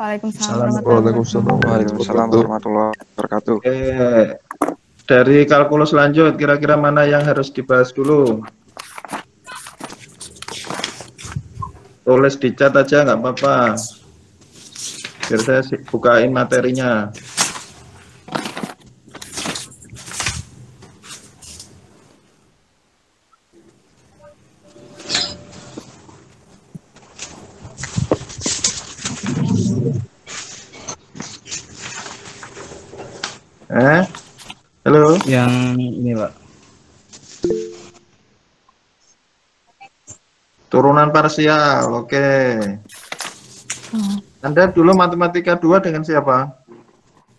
Waalaikumsalam Waalaikumsalam warahmatullahi wabarakatuh. Oke, dari kalkulus lanjut, kira-kira mana yang harus dibahas dulu? Tulis di chat aja nggak apa-apa. Biar saya bukain materinya. Halo? Yang ini, Pak. Turunan parsial, oke. Anda dulu matematika 2 dengan siapa?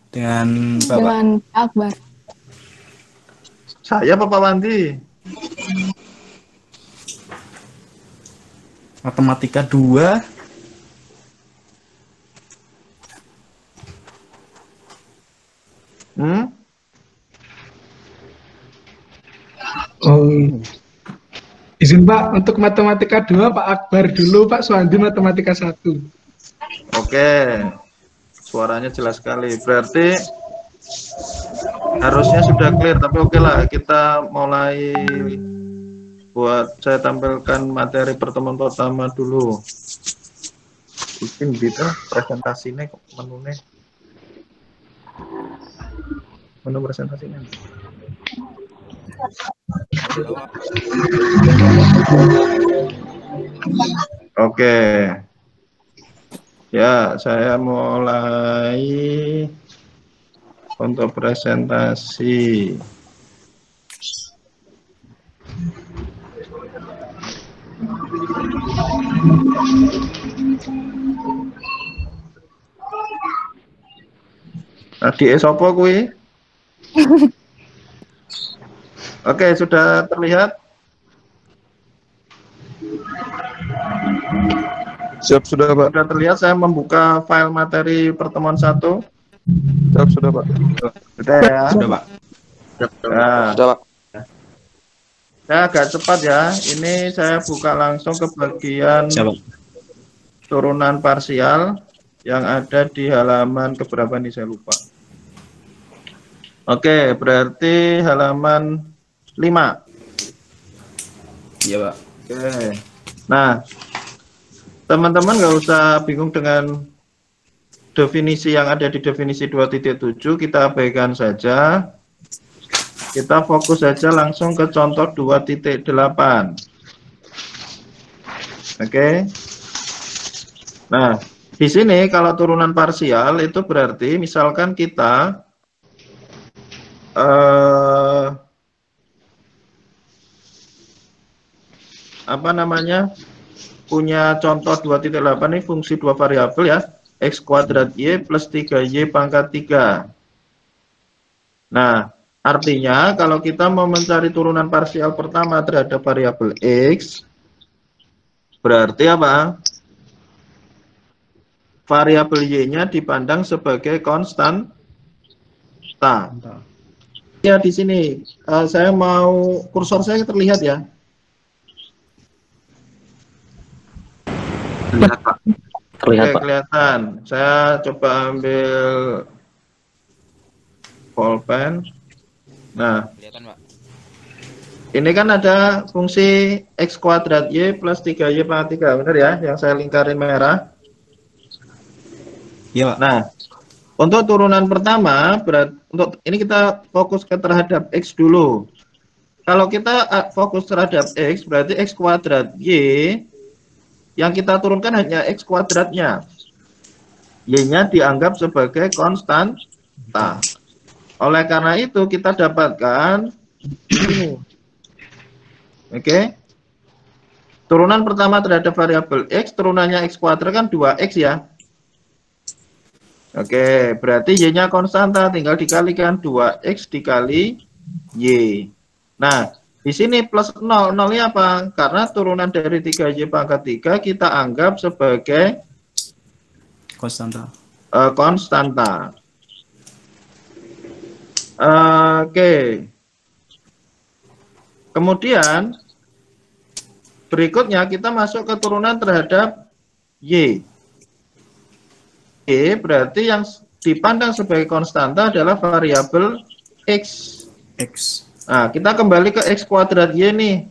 Dengan Bapak. Dengan Pak Akbar. Saya Pak Wandi. Matematika 2. Oh, izin Pak, untuk matematika 2 Pak Akbar dulu, Pak Suwandi matematika 1. Oke, suaranya jelas sekali. Berarti harusnya sudah clear, tapi oke lah, kita mulai buat saya tampilkan materi pertemuan pertama dulu. Bikin gitu presentasinya, menu presentasinya. Oke. Ya, saya mulai untuk presentasi. Tadi esopo kuwi? Oke, sudah terlihat? Siap, sudah Pak. Sudah terlihat saya membuka file materi pertemuan 1? Siap, sudah Pak. Sudah ya? Sudah, Pak. Nah, Sudah Pak. saya agak cepat ya. Ini saya buka langsung ke bagian Siap, Pak. turunan parsial yang ada di halaman keberapa nih saya lupa. Oke, berarti halaman 5. Iya, Pak. Oke. Nah, teman-teman nggak usah bingung dengan definisi yang ada di definisi 2.7, kita abaikan saja. Kita fokus saja langsung ke contoh 2.8. Oke. Nah, di sini kalau turunan parsial itu berarti misalkan kita punya contoh 2.8 ini fungsi 2 variabel ya, x kuadrat y plus 3y pangkat 3. Nah, artinya kalau kita mau mencari turunan parsial pertama terhadap variabel x, berarti apa? Variabel y-nya dipandang sebagai konstanta. Ya, di sini saya mau kursor saya terlihat ya. Terlihat Pak. Terlihat Oke, Pak. kelihatan. Saya coba ambil pulpen. Nah, Kelihatan, Pak. ini kan ada fungsi x kuadrat y plus 3y pangkat 3, benar ya? Yang saya lingkarin merah. Iya, Pak. Nah, untuk turunan pertama, untuk ini kita fokus ke terhadap x dulu. Kalau kita fokus terhadap x, berarti x kuadrat y yang kita turunkan hanya x kuadratnya. Y-nya dianggap sebagai konstanta. Oleh karena itu kita dapatkan ini. Oke. Turunan pertama terhadap variabel x, turunannya x kuadrat kan 2x ya. Oke, berarti y-nya konstanta, tinggal dikalikan 2x dikali y. Nah, di sini plus 0, 0-nya apa? Karena turunan dari 3y pangkat 3 kita anggap sebagai Konstanta. Konstanta. Oke. Kemudian berikutnya kita masuk ke turunan terhadap y. berarti yang dipandang sebagai konstanta adalah variabel X. X. Nah, kita kembali ke X kuadrat Y nih.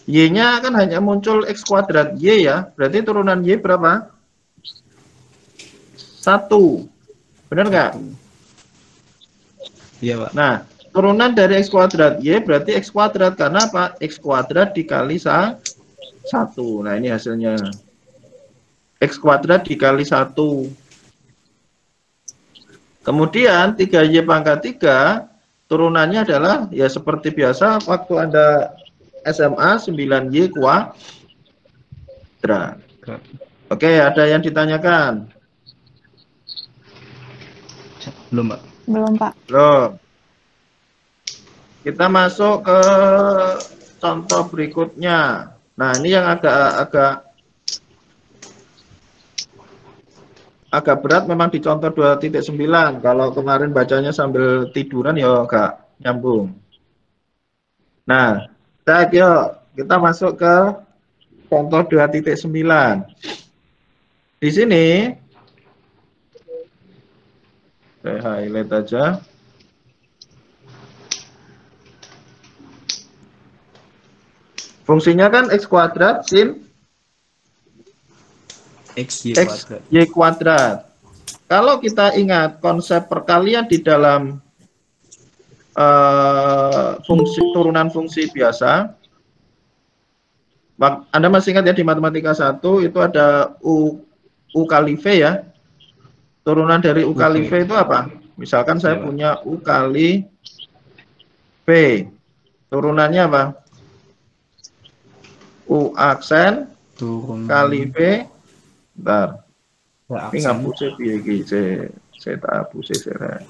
Y-nya kan hanya muncul X kuadrat Y ya. Berarti turunan Y berapa? 1. Benar nggak? Iya, Pak. Nah, turunan dari X kuadrat Y berarti X kuadrat. Karena apa? X kuadrat dikali 1. Nah, ini hasilnya. X kuadrat dikali 1. Kemudian 3Y pangkat 3, turunannya adalah ya seperti biasa waktu Anda SMA 9Y kuadrat. Oke, ada yang ditanyakan? Belum, Pak. Belum, Pak. Belum. Kita masuk ke contoh berikutnya. Nah, ini yang agak berat memang di contoh 2.9. Kalau kemarin bacanya sambil tiduran ya agak nyambung. Nah, yuk kita masuk ke contoh 2.9. Di sini saya highlight aja. Fungsinya kan X kuadrat sin X, Y X, kuadrat. Y kuadrat. Kalau kita ingat konsep perkalian di dalam turunan fungsi biasa, Anda masih ingat ya di matematika 1 itu ada U kali V ya. Turunan dari U kali V itu apa? Misalkan saya punya U kali V. Turunannya apa? U aksen kali V. Bentar. Ini ngapusnya piye iki? Saya tak hapus saya.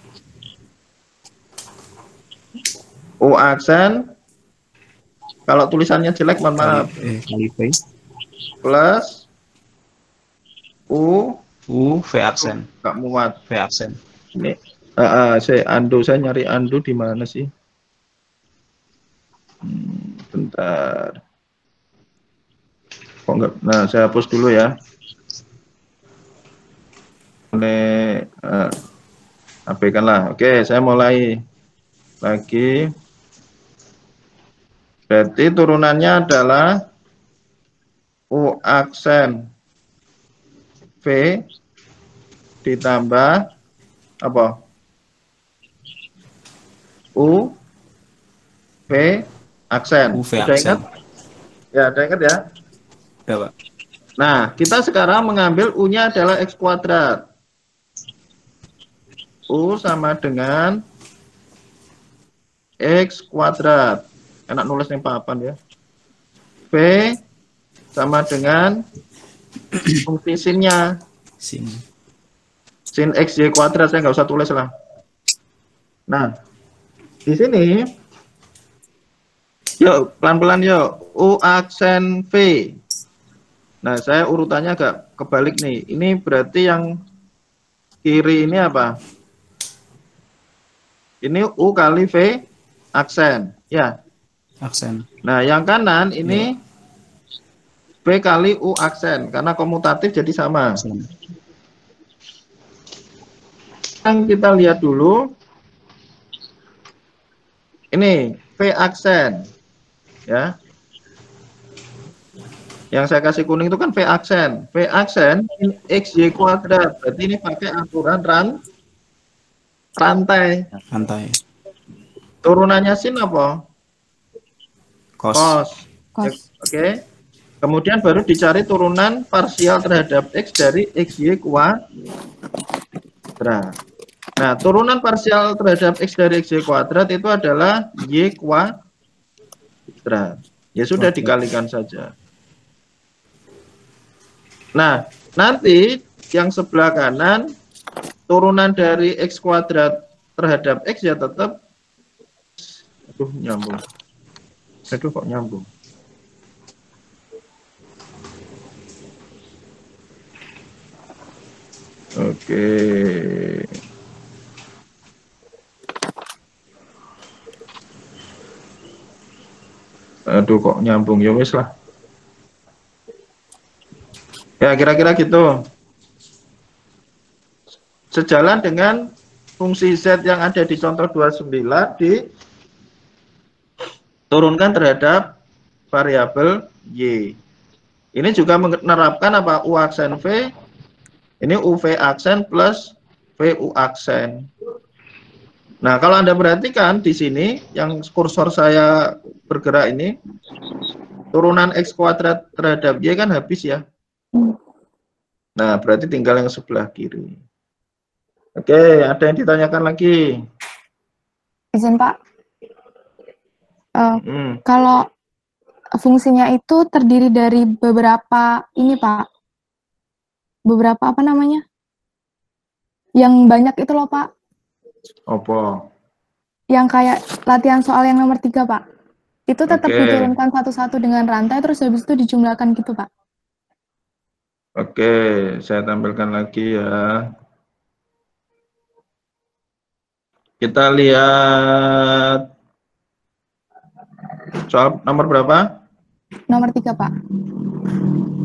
U aksen. Kalau tulisannya jelek mohon maaf. Kali V. Plus U V aksen. Gak muat. V aksen. Ini saya nyari undo di mana sih? Bentar. Kok enggak? Nah, saya hapus dulu ya. Boleh abaikanlah. Oke, saya mulai lagi. Berarti turunannya adalah U aksen V ditambah apa? U V aksen. U V Sudah aksen. ingat? Ya, sudah ingat ya? Ya, Pak. Nah, kita sekarang mengambil U-nya adalah X kuadrat. U sama dengan X kuadrat. Enak nulis nih papan ya. V sama dengan fungsi sinnya. Sin. Sin X Y kuadrat, saya nggak usah tulis lah. Nah, di sini, yuk pelan-pelan yuk. U aksen V. Nah, saya urutannya agak kebalik nih. Ini berarti yang kiri ini apa? Ini U kali V aksen, ya. Aksen. Nah, yang kanan ini V kali U aksen, karena komutatif jadi sama. Aksen. Yang kita lihat dulu, ini V aksen, ya. Yang saya kasih kuning itu kan V aksen. V aksen X Y kuadrat, berarti ini pakai aturan rantai. Rantai. Turunannya sin apa? Cos. Cos. Oke. Kemudian baru dicari turunan parsial terhadap X dari XY kuadrat. Nah, turunan parsial terhadap X dari XY kuadrat itu adalah Y kuadrat. Ya sudah, dikalikan saja. Nah, nanti yang sebelah kanan, turunan dari X kuadrat terhadap X ya tetap, aduh nyambung. Aduh kok nyambung. Oke. Aduh kok nyambung, ya wis lah. Ya kira-kira gitu. sejalan dengan fungsi Z yang ada di contoh 29 diturunkan terhadap variabel Y. Ini juga menerapkan apa? U aksen V, ini UV aksen plus VU aksen. Nah, kalau Anda perhatikan di sini, yang kursor saya bergerak ini, turunan X kuadrat terhadap Y kan habis ya. Nah, berarti tinggal yang sebelah kiri. Oke, ada yang ditanyakan lagi? Izin Pak, kalau fungsinya itu terdiri dari beberapa ini Pak, beberapa apa namanya? Yang banyak itu loh Pak. Apa? Yang kayak latihan soal yang nomor 3 Pak. Itu tetap Oke. diturunkan satu-satu dengan rantai, terus habis itu dijumlahkan gitu Pak. Oke, saya tampilkan lagi ya. Kita lihat soal nomor berapa? Nomor 3 Pak.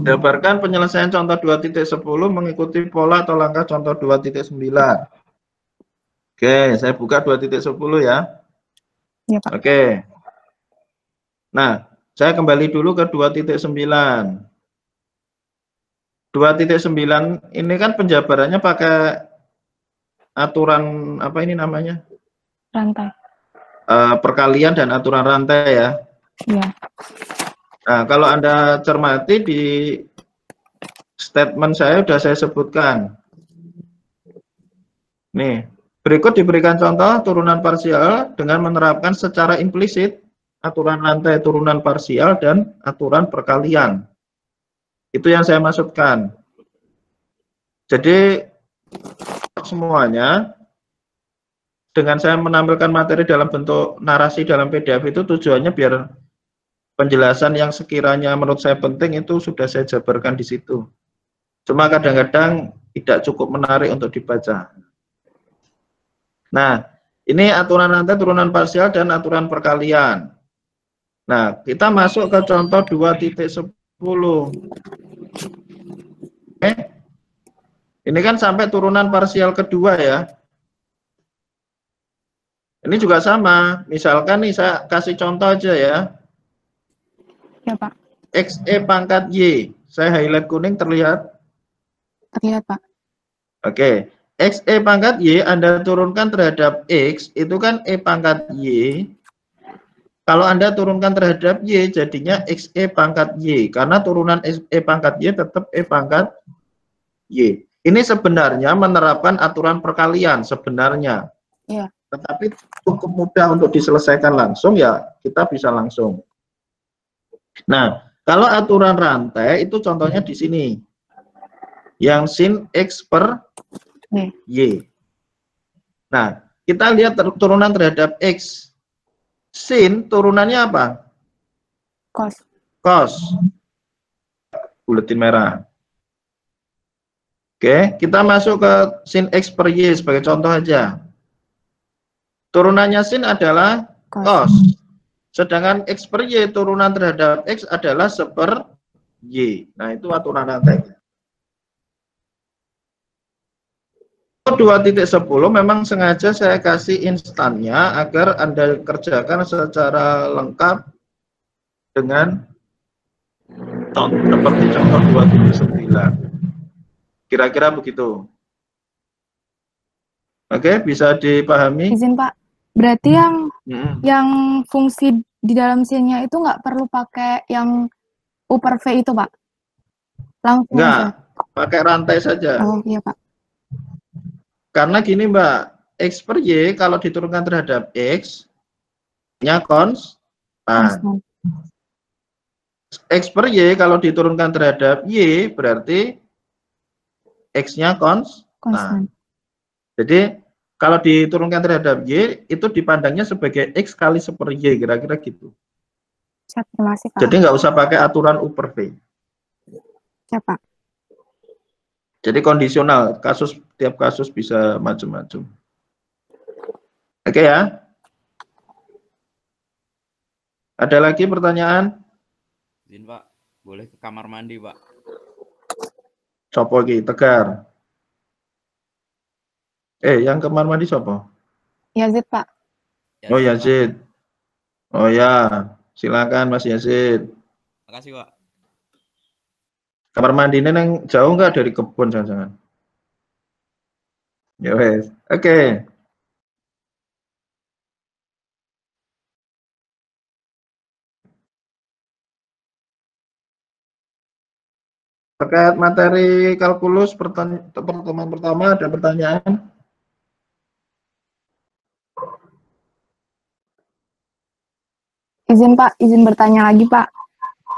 Jabarkan penyelesaian contoh 2.10 mengikuti pola atau langkah contoh 2.9. Oke, saya buka 2.10 ya. Iya Pak. Oke. Nah, saya kembali dulu ke 2.9. 2.9 ini kan penjabarannya pakai aturan apa ini namanya? Rantai. Perkalian dan aturan rantai ya. Iya. Nah, kalau Anda cermati di statement saya sudah saya sebutkan. Nih, berikut diberikan contoh turunan parsial dengan menerapkan secara implisit aturan rantai turunan parsial dan aturan perkalian. Itu yang saya maksudkan. Jadi semuanya dengan saya menampilkan materi dalam bentuk narasi dalam PDF itu tujuannya biar penjelasan yang sekiranya menurut saya penting itu sudah saya jabarkan di situ. Cuma kadang-kadang tidak cukup menarik untuk dibaca. Nah, ini aturan rantai turunan parsial dan aturan perkalian. Nah, kita masuk ke contoh 2.10. Oke. Ini kan sampai turunan parsial kedua ya. Ini juga sama. Misalkan nih saya kasih contoh aja ya. Ya Pak. XE pangkat Y. Saya highlight kuning terlihat? Terlihat Pak. Oke. XE pangkat Y Anda turunkan terhadap X, itu kan E pangkat Y. Kalau Anda turunkan terhadap Y, jadinya XE pangkat Y. Karena turunan E pangkat Y tetap E pangkat Y. Ini sebenarnya menerapkan aturan perkalian, sebenarnya. Iya. Tetapi cukup mudah untuk diselesaikan langsung, ya kita bisa langsung. Nah, kalau aturan rantai, itu contohnya di sini. Yang sin X per Y. Nah, kita lihat turunan terhadap X. Sin turunannya apa? Cos. Cos. Buletin merah. Oke, kita masuk ke sin X per Y sebagai contoh aja. Turunannya sin adalah cos. Sedangkan X per Y turunan terhadap X adalah seper Y. Nah, itu aturan rantai. 2.10 memang sengaja saya kasih instannya agar Anda kerjakan secara lengkap dengan seperti contoh 2.9. Kira-kira begitu. Oke, bisa dipahami? Izin Pak, berarti yang fungsi di dalam sinnya itu nggak perlu pakai yang U per V itu Pak? Langsung aja? Pakai rantai saja. Oh iya Pak. Karena gini Mbak, X per Y kalau diturunkan terhadap X-nya konstan. X per Y kalau diturunkan terhadap Y berarti X-nya konstan. Jadi kalau diturunkan terhadap Y itu dipandangnya sebagai X kali seper Y, kira-kira gitu. Jadi nggak usah pakai aturan U per V. Ya Pak. Jadi kondisional, tiap kasus bisa macam-macam. Oke ya. Ada lagi pertanyaan? Izin Pak, boleh ke kamar mandi Pak? Sopo iki, Tegar. Yang kamar mandi siapa? Yazid, Pak. Oh, Yazid. Oh ya, silakan Mas Yazid. Makasih, Pak. Kamar mandinya yang jauh nggak dari kebun, jangan-jangan? Ya wes. Oke. Terkait materi kalkulus pertemuan pertama ada pertanyaan? Izin Pak, izin bertanya lagi Pak.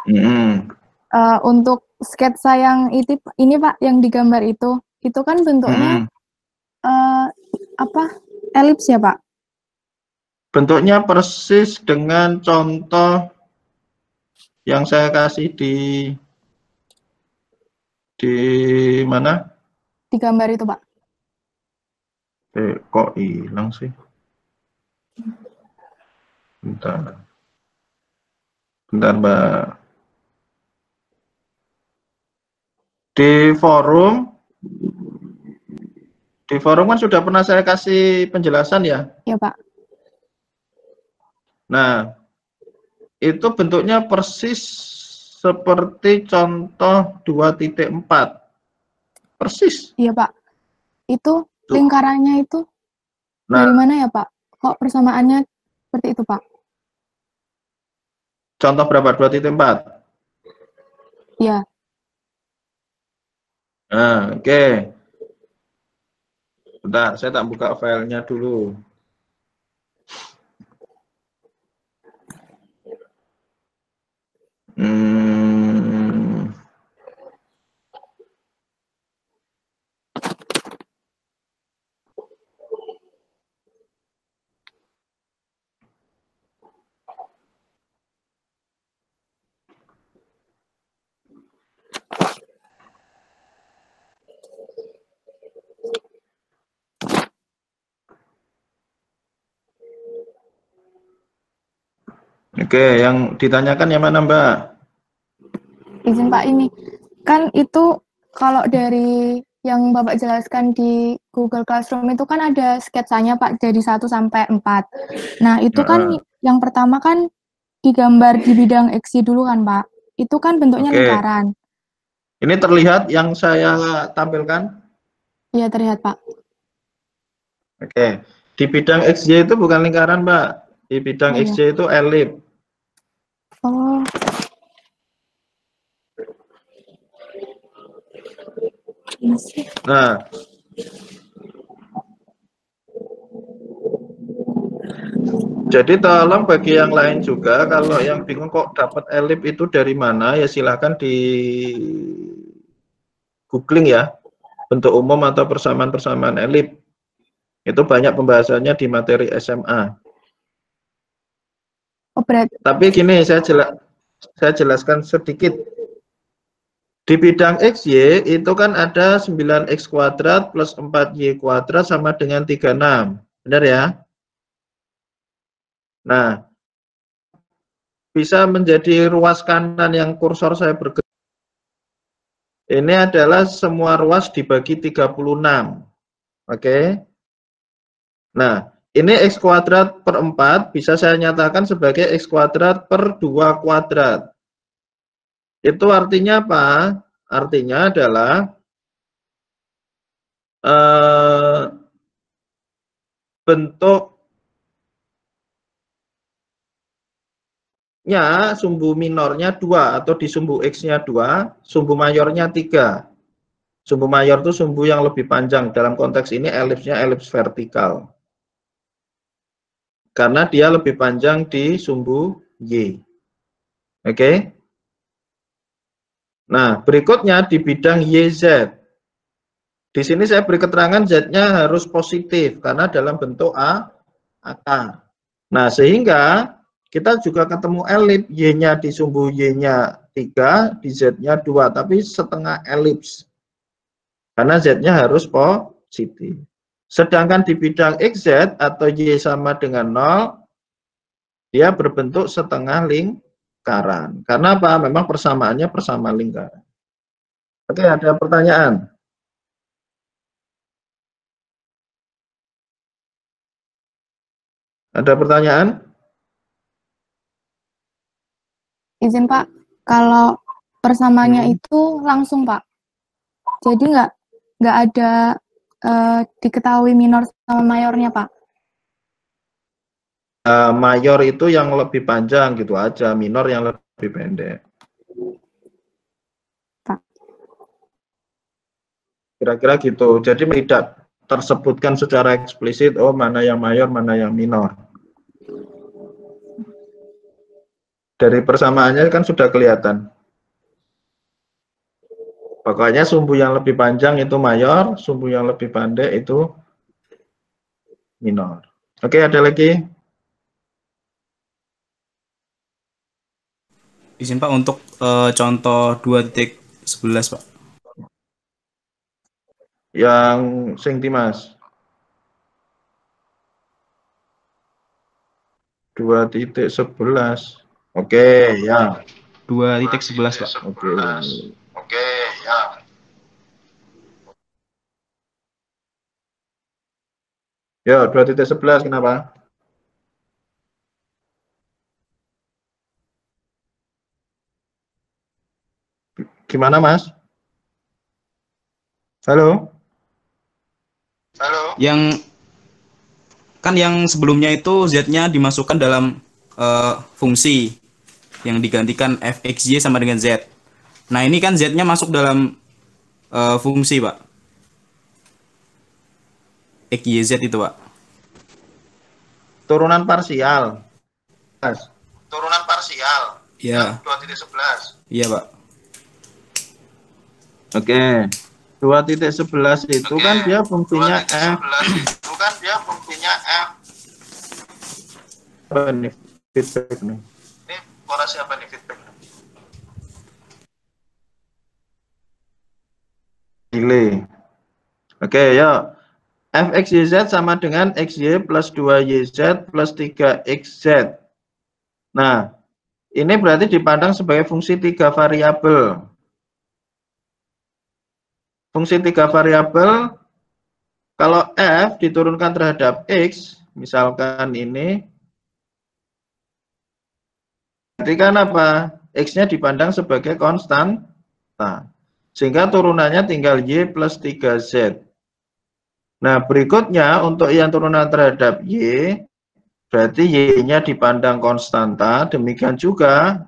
Hmm. Untuk sketsa yang ini Pak, yang digambar itu kan bentuknya apa? Elips ya Pak? Bentuknya persis dengan contoh yang saya kasih di mana? Di gambar itu Pak. Kok hilang sih? Bentar. Bentar, Mbak. Di forum kan sudah pernah saya kasih penjelasan ya? Iya Pak. Nah, itu bentuknya persis seperti contoh 2.4. Persis. Iya Pak. Itu lingkarannya itu dari Nah, mana ya Pak? Kok persamaannya seperti itu Pak? contoh berapa? 2.4? Iya. Nah, oke. Bentar, saya tak buka filenya dulu. Oke, yang ditanyakan yang mana Mbak? Izin Pak, ini kan itu kalau dari yang Bapak jelaskan di Google Classroom itu kan ada sketsanya Pak dari 1 sampai 4. Nah, itu kan yang pertama kan digambar di bidang XY dulu kan Pak. Itu kan bentuknya lingkaran. Ini terlihat yang saya tampilkan? Iya, terlihat Pak. Oke. Di bidang XY itu bukan lingkaran Mbak. Di bidang XY itu elip. Oh. Nah, jadi tolong bagi yang lain juga, kalau yang bingung kok dapat elip itu dari mana, ya silakan di googling ya, bentuk umum atau persamaan-persamaan elip. Itu banyak pembahasannya di materi SMA. Tapi gini, saya jelaskan sedikit. Di bidang XY itu kan ada 9x kuadrat plus 4y kuadrat sama dengan 36. Benar ya? Nah, bisa menjadi ruas kanan yang kursor saya bergerak. Ini adalah semua ruas dibagi 36. Oke. Nah, ini x kuadrat per 4 bisa saya nyatakan sebagai x kuadrat per 2 kuadrat. Itu artinya apa? Artinya adalah bentuknya sumbu minornya 2 atau di sumbu X-nya 2, sumbu mayornya 3. Sumbu mayor itu sumbu yang lebih panjang. Dalam konteks ini elipsnya elips vertikal. Karena dia lebih panjang di sumbu Y. Oke. Nah, berikutnya di bidang YZ. Di sini saya beri keterangan Z-nya harus positif karena dalam bentuk akar. Nah, sehingga kita juga ketemu elip, Y-nya di sumbu Y-nya 3, di Z-nya 2, tapi setengah elips. Karena Z-nya harus positif. Sedangkan di bidang XZ atau Y sama dengan 0, dia berbentuk setengah lingkaran. Karena apa? Memang persamaannya persamaan lingkaran. Oke, ada pertanyaan? Ada pertanyaan? Izin Pak, kalau persamaannya itu langsung Pak. Jadi nggak ada diketahui minor sama mayornya Pak. Mayor itu yang lebih panjang gitu aja, minor yang lebih pendek. Pak. Kira-kira gitu. Jadi tidak tersebutkan secara eksplisit, oh mana yang mayor, mana yang minor. Dari persamaannya kan sudah kelihatan. Pokoknya sumbu yang lebih panjang itu mayor, sumbu yang lebih pendek itu minor. Oke, ada lagi? Izin Pak untuk contoh 2.11 Pak. Yang sing Dimas. 2.11. Oke, ya. 2.11 Pak. Oke, ya. Ya, 2.11 kenapa? Gimana, Mas? Halo? Yang kan yang sebelumnya itu Z-nya dimasukkan dalam fungsi yang digantikan fxy sama dengan Z. Nah, ini kan Z-nya masuk dalam fungsi, Pak. XYZ itu, Pak. Turunan parsial. Mas. Iya. 2.11. Iya, Pak. Oke. 2.11 itu kan dia fungsinya F. Oh, ini feedback nih. Ini suara siapa nih feedback? Delay. Oke, ya. Fxyz sama dengan xy plus 2yz plus 3xz. Nah, ini berarti dipandang sebagai fungsi 3 variabel. Fungsi 3 variabel, kalau f diturunkan terhadap x, misalkan ini, berarti kan apa? X-nya dipandang sebagai konstan. Nah, sehingga turunannya tinggal y plus 3z. Nah, berikutnya untuk yang turunan terhadap y, berarti y-nya dipandang konstanta, demikian juga,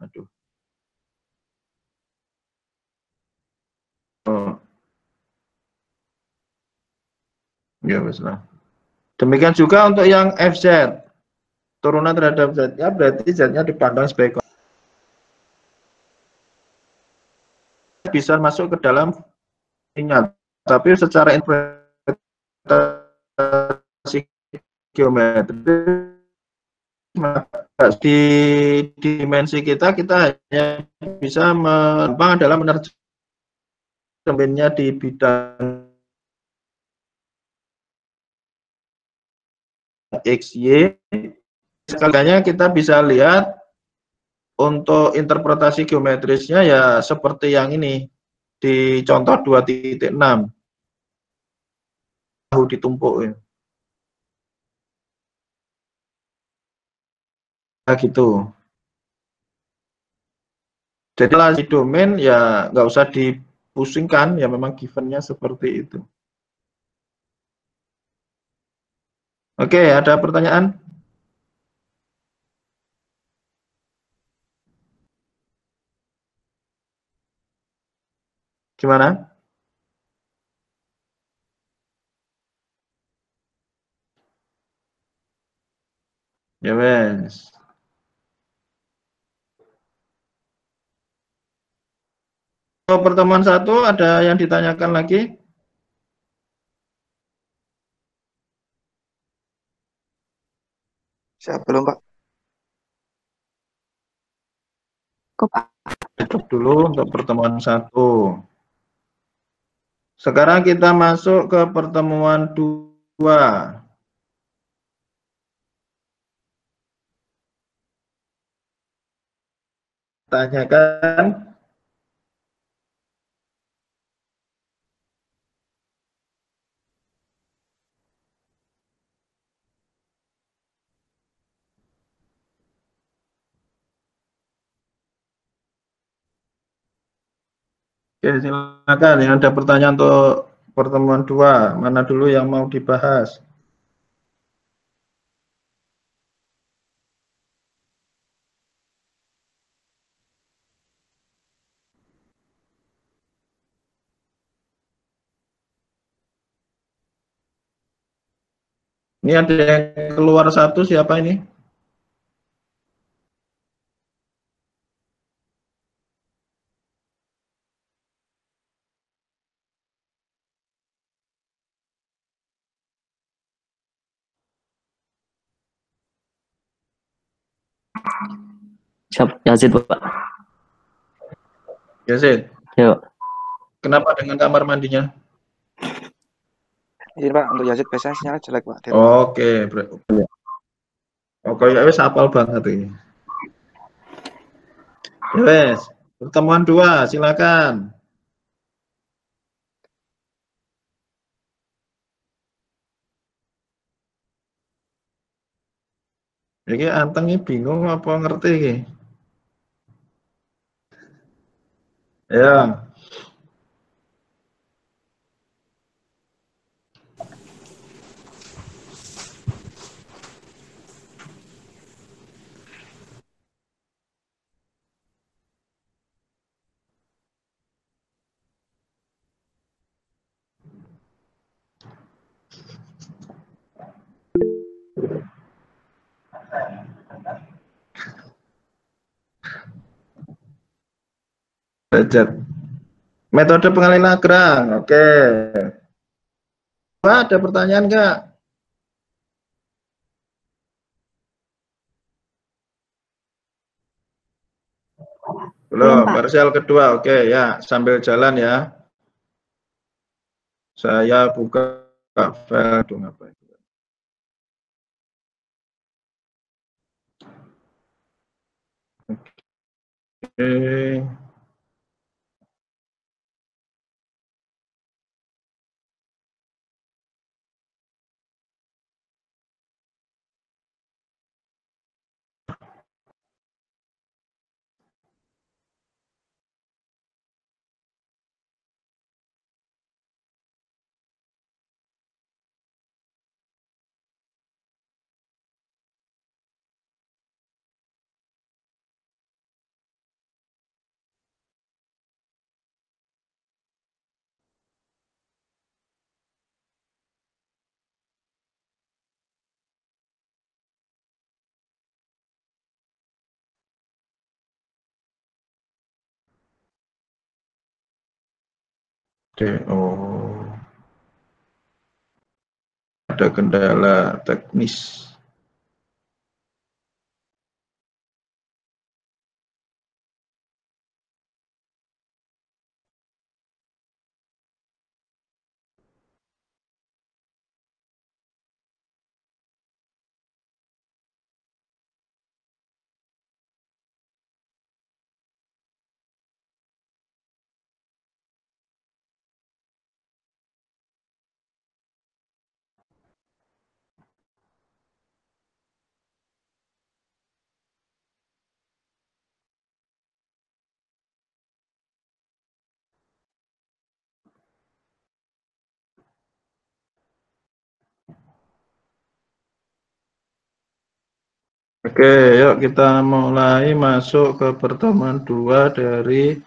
ya wes lah. Demikian juga untuk yang fz, turunan terhadap z-nya, berarti z-nya dipandang sebagai bisa masuk ke dalam ingat, tapi secara interpretasi geometri di dimensi kita hanya bisa menumpang adalah menerjemahkannya di bidang XY. Sekalinya kita bisa lihat untuk interpretasi geometrisnya ya seperti yang ini di contoh 2.6 tahu ditumpuk ya. Nah, gitu. Jadi di domain ya nggak usah dipusingkan, ya memang givennya seperti itu. Oke, ada pertanyaan? Gimana? Ya wes. Pertemuan 1 ada yang ditanyakan lagi? Siap belum, Pak? Kok Pak? Tutup dulu untuk pertemuan 1. Sekarang kita masuk ke pertemuan 2. Tanyakan. Oke, silakan. Yang ada pertanyaan untuk pertemuan 2, mana dulu yang mau dibahas? Ini ada yang keluar satu, siapa ini? Siap, Yazid, Pak. Yazid. Yuk. Kenapa dengan kamar mandinya? Izin Pak, untuk Yazid biasanya sinyal jelek Pak di rumah. Oke, oke, ya wes hafal banget ini. Ya wes, pertemuan 2, silakan. Ini Anteng ini bingung apa ngerti ini? Ya. Derajat. Metode pengalihan Lagrange. Oke. Pak, ada pertanyaan enggak? Belum, parsial kedua. Oke, ya, sambil jalan ya. Saya buka file dong apa itu. Oke. Oh, ada kendala teknis. Oke, yuk kita mulai masuk ke pertemuan 2 dari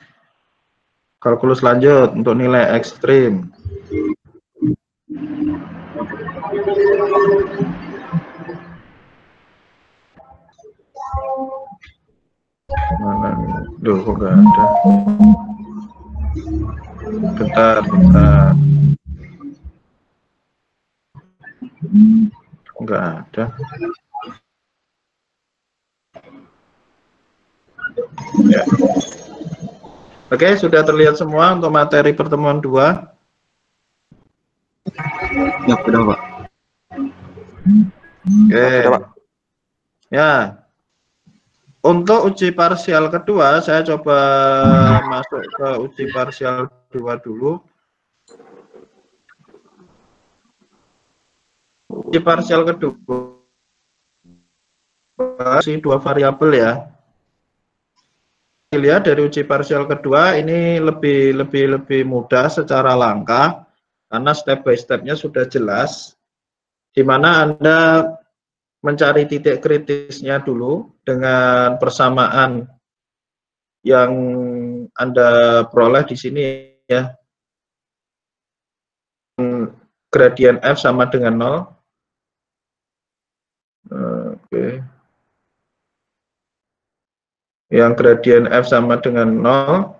kalkulus lanjut untuk nilai ekstrim. Mana nih? Duh, kok nggak ada? Bentar. Nggak ada. Ya. Oke, sudah terlihat semua untuk materi pertemuan 2. Ya, sudah, Pak. Oke. Sudah, Pak. Ya. Untuk uji parsial kedua, saya coba masuk ke uji parsial 2 dulu. Uji parsial kedua si 2 variabel ya. dilihat dari uji parsial kedua ini lebih mudah secara langkah karena step by stepnya sudah jelas, di mana Anda mencari titik kritisnya dulu dengan persamaan yang Anda peroleh di sini ya, gradien F sama dengan 0. Oke. Yang gradien F sama dengan 0.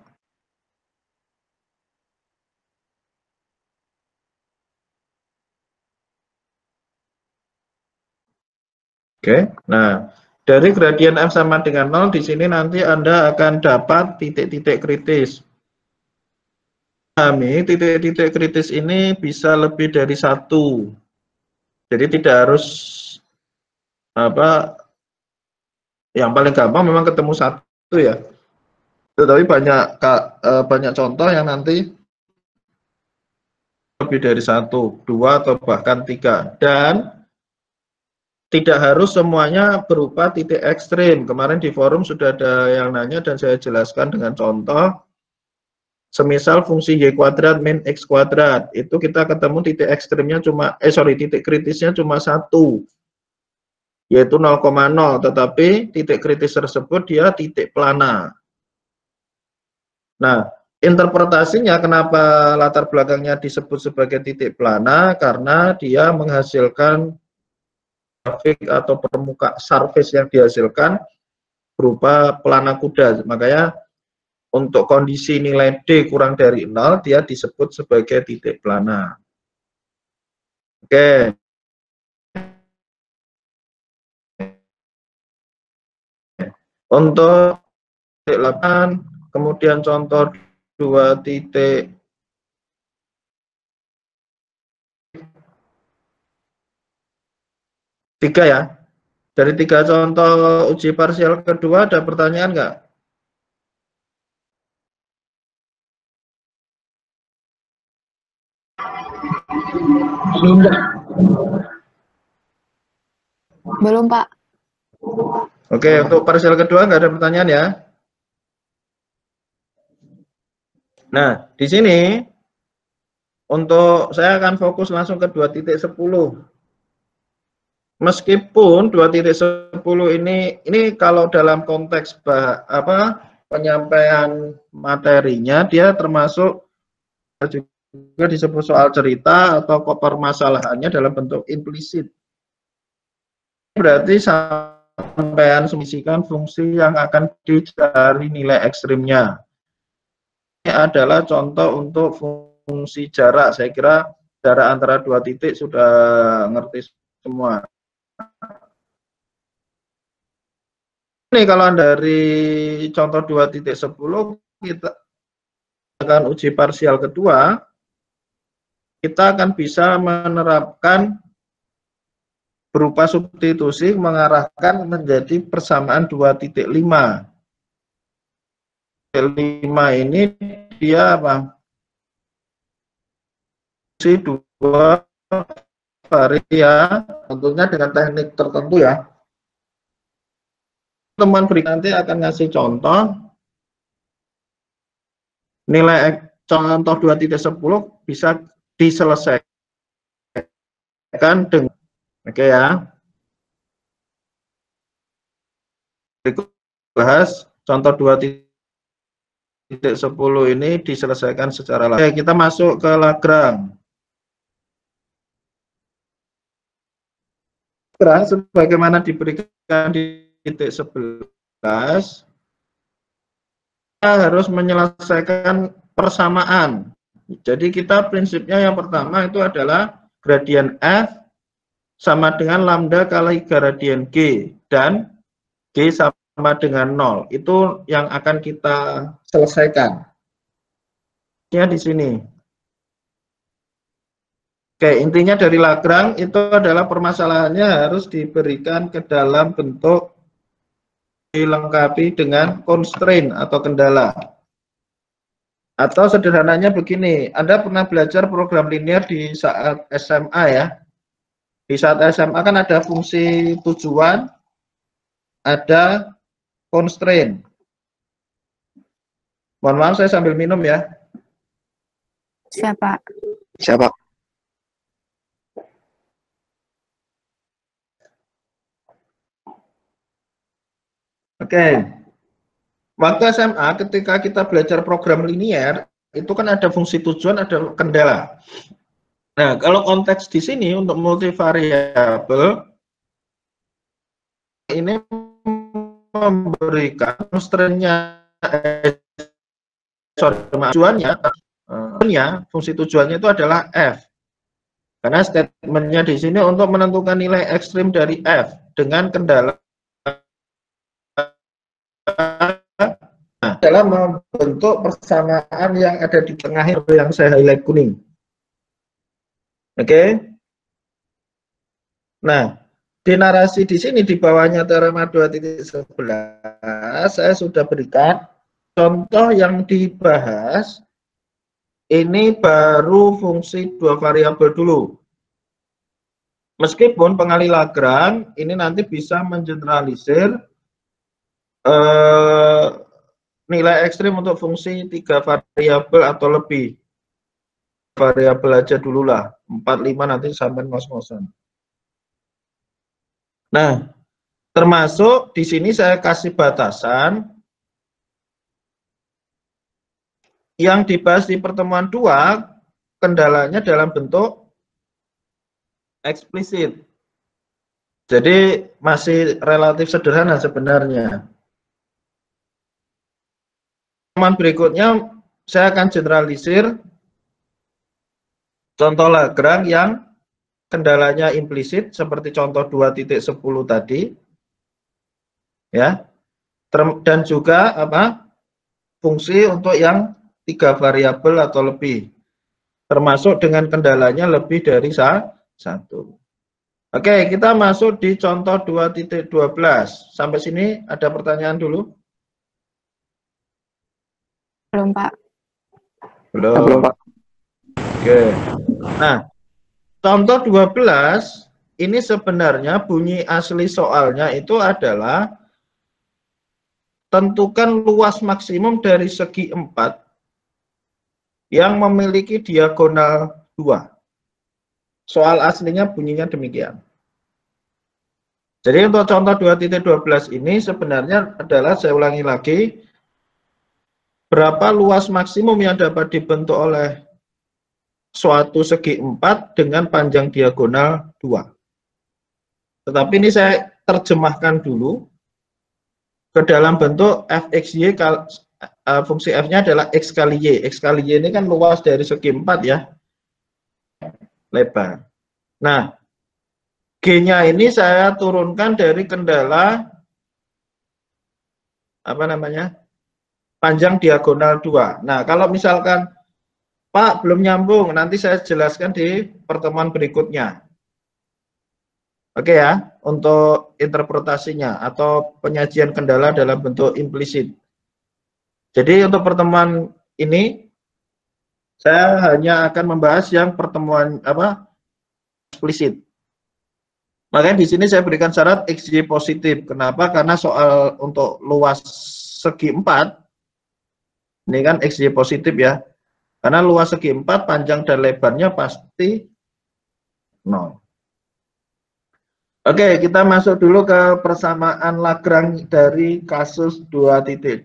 Oke, nah dari gradien F sama dengan 0 di sini nanti Anda akan dapat titik-titik kritis. Kami titik-titik kritis ini bisa lebih dari 1. Jadi tidak harus apa, yang paling gampang memang ketemu 1 ya. Tetapi banyak contoh yang nanti lebih dari 1, 2 atau bahkan 3. Dan tidak harus semuanya berupa titik ekstrim. Kemarin di forum sudah ada yang nanya dan saya jelaskan dengan contoh. Semisal fungsi y kuadrat min x kuadrat, itu kita ketemu titik ekstrimnya cuma, titik kritisnya cuma 1, yaitu 0,0. Tetapi titik kritis tersebut dia titik plana. Nah, interpretasinya kenapa latar belakangnya disebut sebagai titik plana, karena dia menghasilkan grafik atau permukaan surface yang dihasilkan berupa pelana kuda. Makanya untuk kondisi nilai D kurang dari 0 dia disebut sebagai titik plana. Oke. Untuk titik 8, kemudian contoh 2 titik 3 ya. Dari 3 contoh uji parsial kedua ada pertanyaan nggak? Belum, Pak. Belum, Pak. Oke, untuk parsial kedua nggak ada pertanyaan ya. Nah, di sini untuk saya akan fokus langsung ke 2.10. Meskipun 2.10 ini kalau dalam konteks penyampaian materinya dia termasuk juga disebut soal cerita atau permasalahannya dalam bentuk implisit. Berarti sampaian memisikan fungsi yang akan dicari nilai ekstrimnya. Ini adalah contoh untuk fungsi jarak. Saya kira jarak antara 2 titik sudah ngerti semua. Ini kalau dari contoh 2.10 kita akan uji parsial kedua, kita akan bisa menerapkan berupa substitusi mengarahkan menjadi persamaan 2.5. 5 ini dia apa? Fungsi 2 varia, tentunya dengan teknik tertentu ya. Teman berikut nanti akan ngasih contoh nilai contoh 2.10 bisa diselesaikan dengan ya. Berikut bahas contoh 2.10 ini diselesaikan secara langsung. Oke, kita masuk ke Lagrange. Lagrange sebagaimana diberikan di titik 11, kita harus menyelesaikan persamaan. Jadi kita prinsipnya yang pertama itu adalah gradien F sama dengan lambda kali gradien G dan G sama dengan 0. Itu yang akan kita selesaikan. Ya di sini. Oke, intinya dari Lagrange itu adalah permasalahannya harus diberikan ke dalam bentuk dilengkapi dengan constraint atau kendala. Atau sederhananya begini, Anda pernah belajar program linear di saat SMA ya. Di saat SMA kan ada fungsi tujuan, ada constraint. Mohon maaf saya sambil minum ya. Siapa? Siapa? Oke. Waktu SMA ketika kita belajar program linier, itu kan ada fungsi tujuan, ada kendala. Nah, kalau konteks di sini untuk multivariabel ini memberikan constraint-nya fungsi tujuannya itu adalah F. Karena statementnya di sini untuk menentukan nilai ekstrim dari F dengan kendala adalah membentuk persamaan yang ada di tengah yang saya highlight kuning. Oke. Nah, di narasi di sini di bawahnya teorema 2.11 saya sudah berikan contoh yang dibahas. Ini baru fungsi dua variabel dulu. Meskipun pengali Lagrange ini nanti bisa mengeneralisir nilai ekstrim untuk fungsi 3 variabel atau lebih. Variabel aja dulu lah, 4, 5 nanti sampai ngos-ngosan. Nah, termasuk di sini saya kasih batasan yang dibahas di pertemuan 2, kendalanya dalam bentuk eksplisit. Jadi masih relatif sederhana sebenarnya. Pertemuan berikutnya saya akan generalisir contoh Lagrange yang kendalanya implisit seperti contoh 2.10 tadi. Ya. Dan juga fungsi untuk yang 3 variabel atau lebih, termasuk dengan kendalanya lebih dari 1. Oke, kita masuk di contoh 2.12. Sampai sini ada pertanyaan dulu? Belum, Pak. Belum, Pak. Oke. Nah, contoh 12 ini sebenarnya bunyi asli soalnya itu adalah tentukan luas maksimum dari segi 4 yang memiliki diagonal 2. Soal aslinya bunyinya demikian. Jadi untuk contoh 2.12 ini sebenarnya adalah, saya ulangi lagi, berapa luas maksimum yang dapat dibentuk oleh suatu segi 4 dengan panjang diagonal 2. Tetapi ini saya terjemahkan dulu ke dalam bentuk fxy, fungsi f-nya adalah x kali y. X kali y ini kan luas dari segi 4 ya, lebar. Nah, g-nya ini saya turunkan dari kendala panjang diagonal 2. Nah, kalau misalkan Pak belum nyambung, nanti saya jelaskan di pertemuan berikutnya. Oke ya, untuk interpretasinya atau penyajian kendala dalam bentuk implisit. Jadi untuk pertemuan ini saya hanya akan membahas yang pertemuan eksplisit. Makanya di sini saya berikan syarat XY positif. Kenapa? Karena soal untuk luas segi 4 ini kan XY positif ya. Karena luas segi 4 panjang dan lebarnya pasti 0. Oke, kita masuk dulu ke persamaan Lagrange dari kasus 2.12.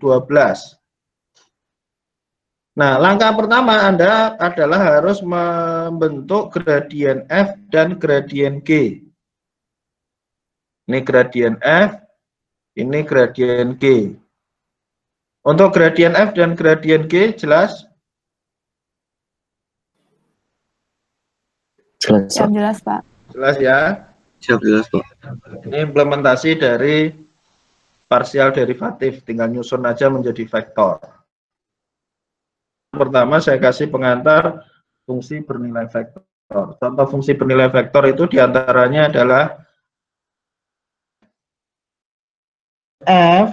Nah, langkah pertama Anda adalah harus membentuk gradien F dan gradien G. Ini gradien F, ini gradien G. Untuk gradien F dan gradien G jelas? Jelas, Pak. Jelas, Pak. Jelas ya? Jelas, Pak. Ini implementasi dari parsial derivatif, tinggal nyusun aja menjadi vektor. Pertama saya kasih pengantar fungsi bernilai vektor. Contoh fungsi bernilai vektor itu diantaranya adalah F,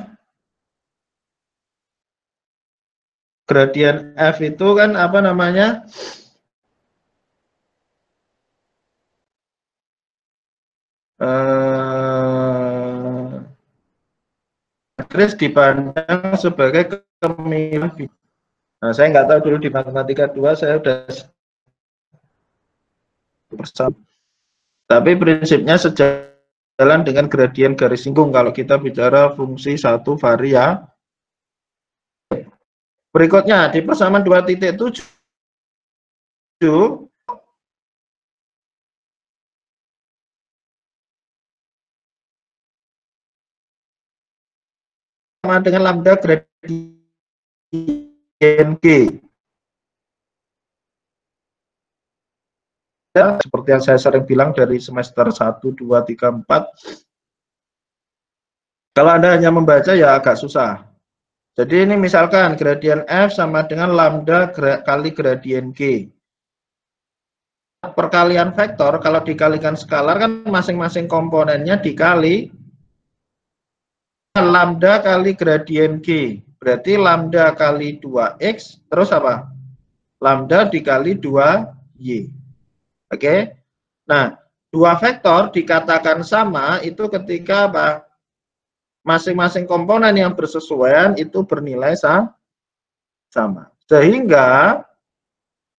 gradien F itu kan matris dipandang sebagai kemiringan Nah, saya nggak tahu dulu di matematika 2 saya udah bersama. Tapi prinsipnya sejalan dengan gradien garis singgung kalau kita bicara fungsi satu variabel. Berikutnya di persamaan 2.7 sama dengan lambda gradien G. Ya, seperti yang saya sering bilang dari semester 1, 2, 3, 4. Kalau Anda hanya membaca ya agak susah. Jadi ini misalkan gradien F sama dengan lambda kali gradien G. Perkalian vektor kalau dikalikan skalar kan masing-masing komponennya dikali lambda kali gradien G. Berarti lambda kali 2X terus apa? Lambda dikali 2Y. Oke. Nah, dua vektor dikatakan sama itu ketika apa? Masing-masing komponen yang bersesuaian itu bernilai sama. Sehingga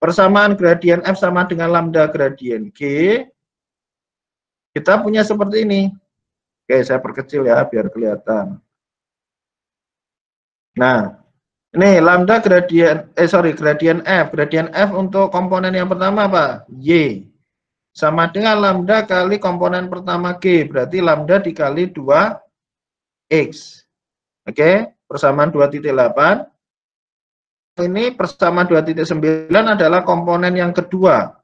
persamaan gradien F sama dengan lambda gradien G, kita punya seperti ini. Oke, saya perkecil ya biar kelihatan. Nah, ini lambda gradien F. Gradien F untuk komponen yang pertama apa? Y. Sama dengan lambda kali komponen pertama G. Berarti lambda dikali 2X. Oke, persamaan 2.8. Ini persamaan 2.9 adalah komponen yang kedua.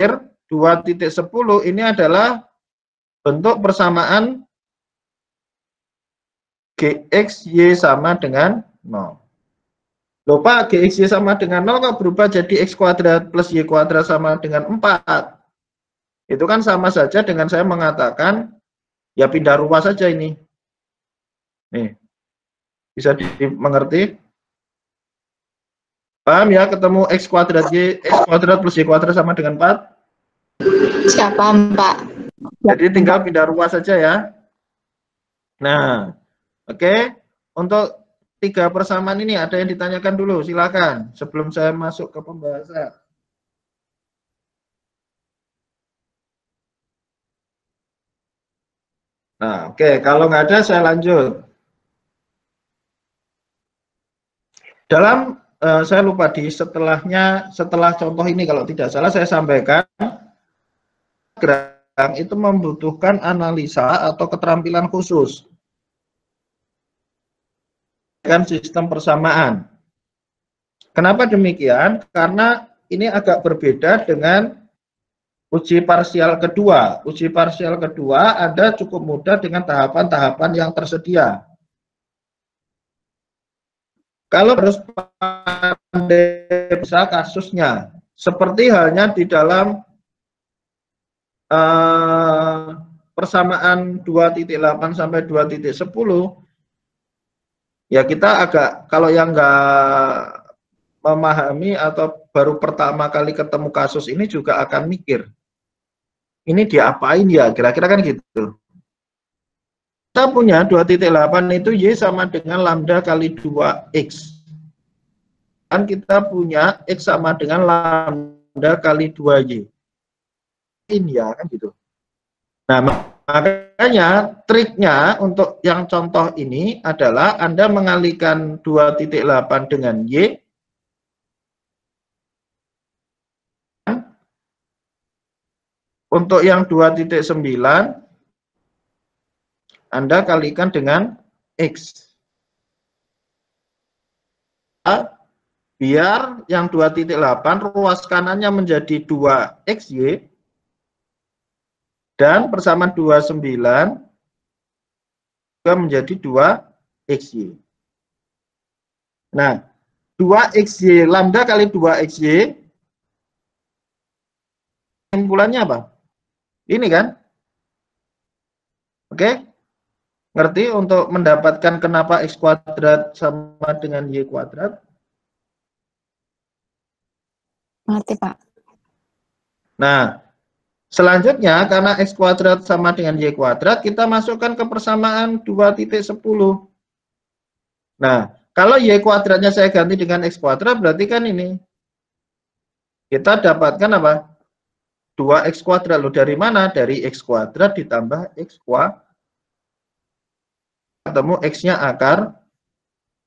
2.10 ini adalah bentuk persamaan GXY sama dengan 0. Lupa GXY sama dengan 0 kok berubah jadi X kuadrat plus Y kuadrat sama dengan 4. Itu kan sama saja dengan saya mengatakan ya pindah ruas saja ini. Nih. Bisa dimengerti? Paham ya, ketemu X kuadrat plus Y kuadrat sama dengan 4? Siapa, Pak? Jadi tinggal pindah ruas saja ya. Nah, oke. Untuk 3 persamaan ini ada yang ditanyakan dulu, silakan. Sebelum saya masuk ke pembahasan. Nah, oke. Kalau nggak ada, saya lanjut. Dalam saya lupa setelah contoh ini kalau tidak salah saya sampaikan diagram itu membutuhkan analisa atau keterampilan khusus dengan sistem persamaan. Kenapa demikian? Karena ini agak berbeda dengan uji parsial kedua. Uji parsial kedua Anda cukup mudah dengan tahapan-tahapan yang tersedia. Kalau harus pandai bisa kasusnya, seperti halnya di dalam persamaan 2.8 sampai 2.10, ya kita agak, kalau yang nggak memahami atau baru pertama kali ketemu kasus ini juga akan mikir, ini diapain ya, kira-kira kan gitu. Kita punya 2.8 itu Y sama dengan lambda kali 2X. Dan kita punya X sama dengan lambda kali 2Y. Ini ya, kan gitu. Nah, makanya triknya untuk yang contoh ini adalah Anda mengalihkan 2.8 dengan Y. Untuk yang 2.9, Anda kalikan dengan X. Biar yang 2.8 ruas kanannya menjadi 2XY dan persamaan 29 juga menjadi 2XY. Nah, 2XY lambda kali 2XY kesimpulannya apa? Ini kan? Oke? Ngerti untuk mendapatkan kenapa X kuadrat sama dengan Y kuadrat? Ngerti, Pak. Nah, selanjutnya karena X kuadrat sama dengan Y kuadrat, kita masukkan ke persamaan 2.10. Nah, kalau Y kuadratnya saya ganti dengan X kuadrat, berarti kan ini. Kita dapatkan apa? 2X kuadrat. Loh, dari mana? Dari X kuadrat ditambah X kuadrat. Ketemu X-nya akar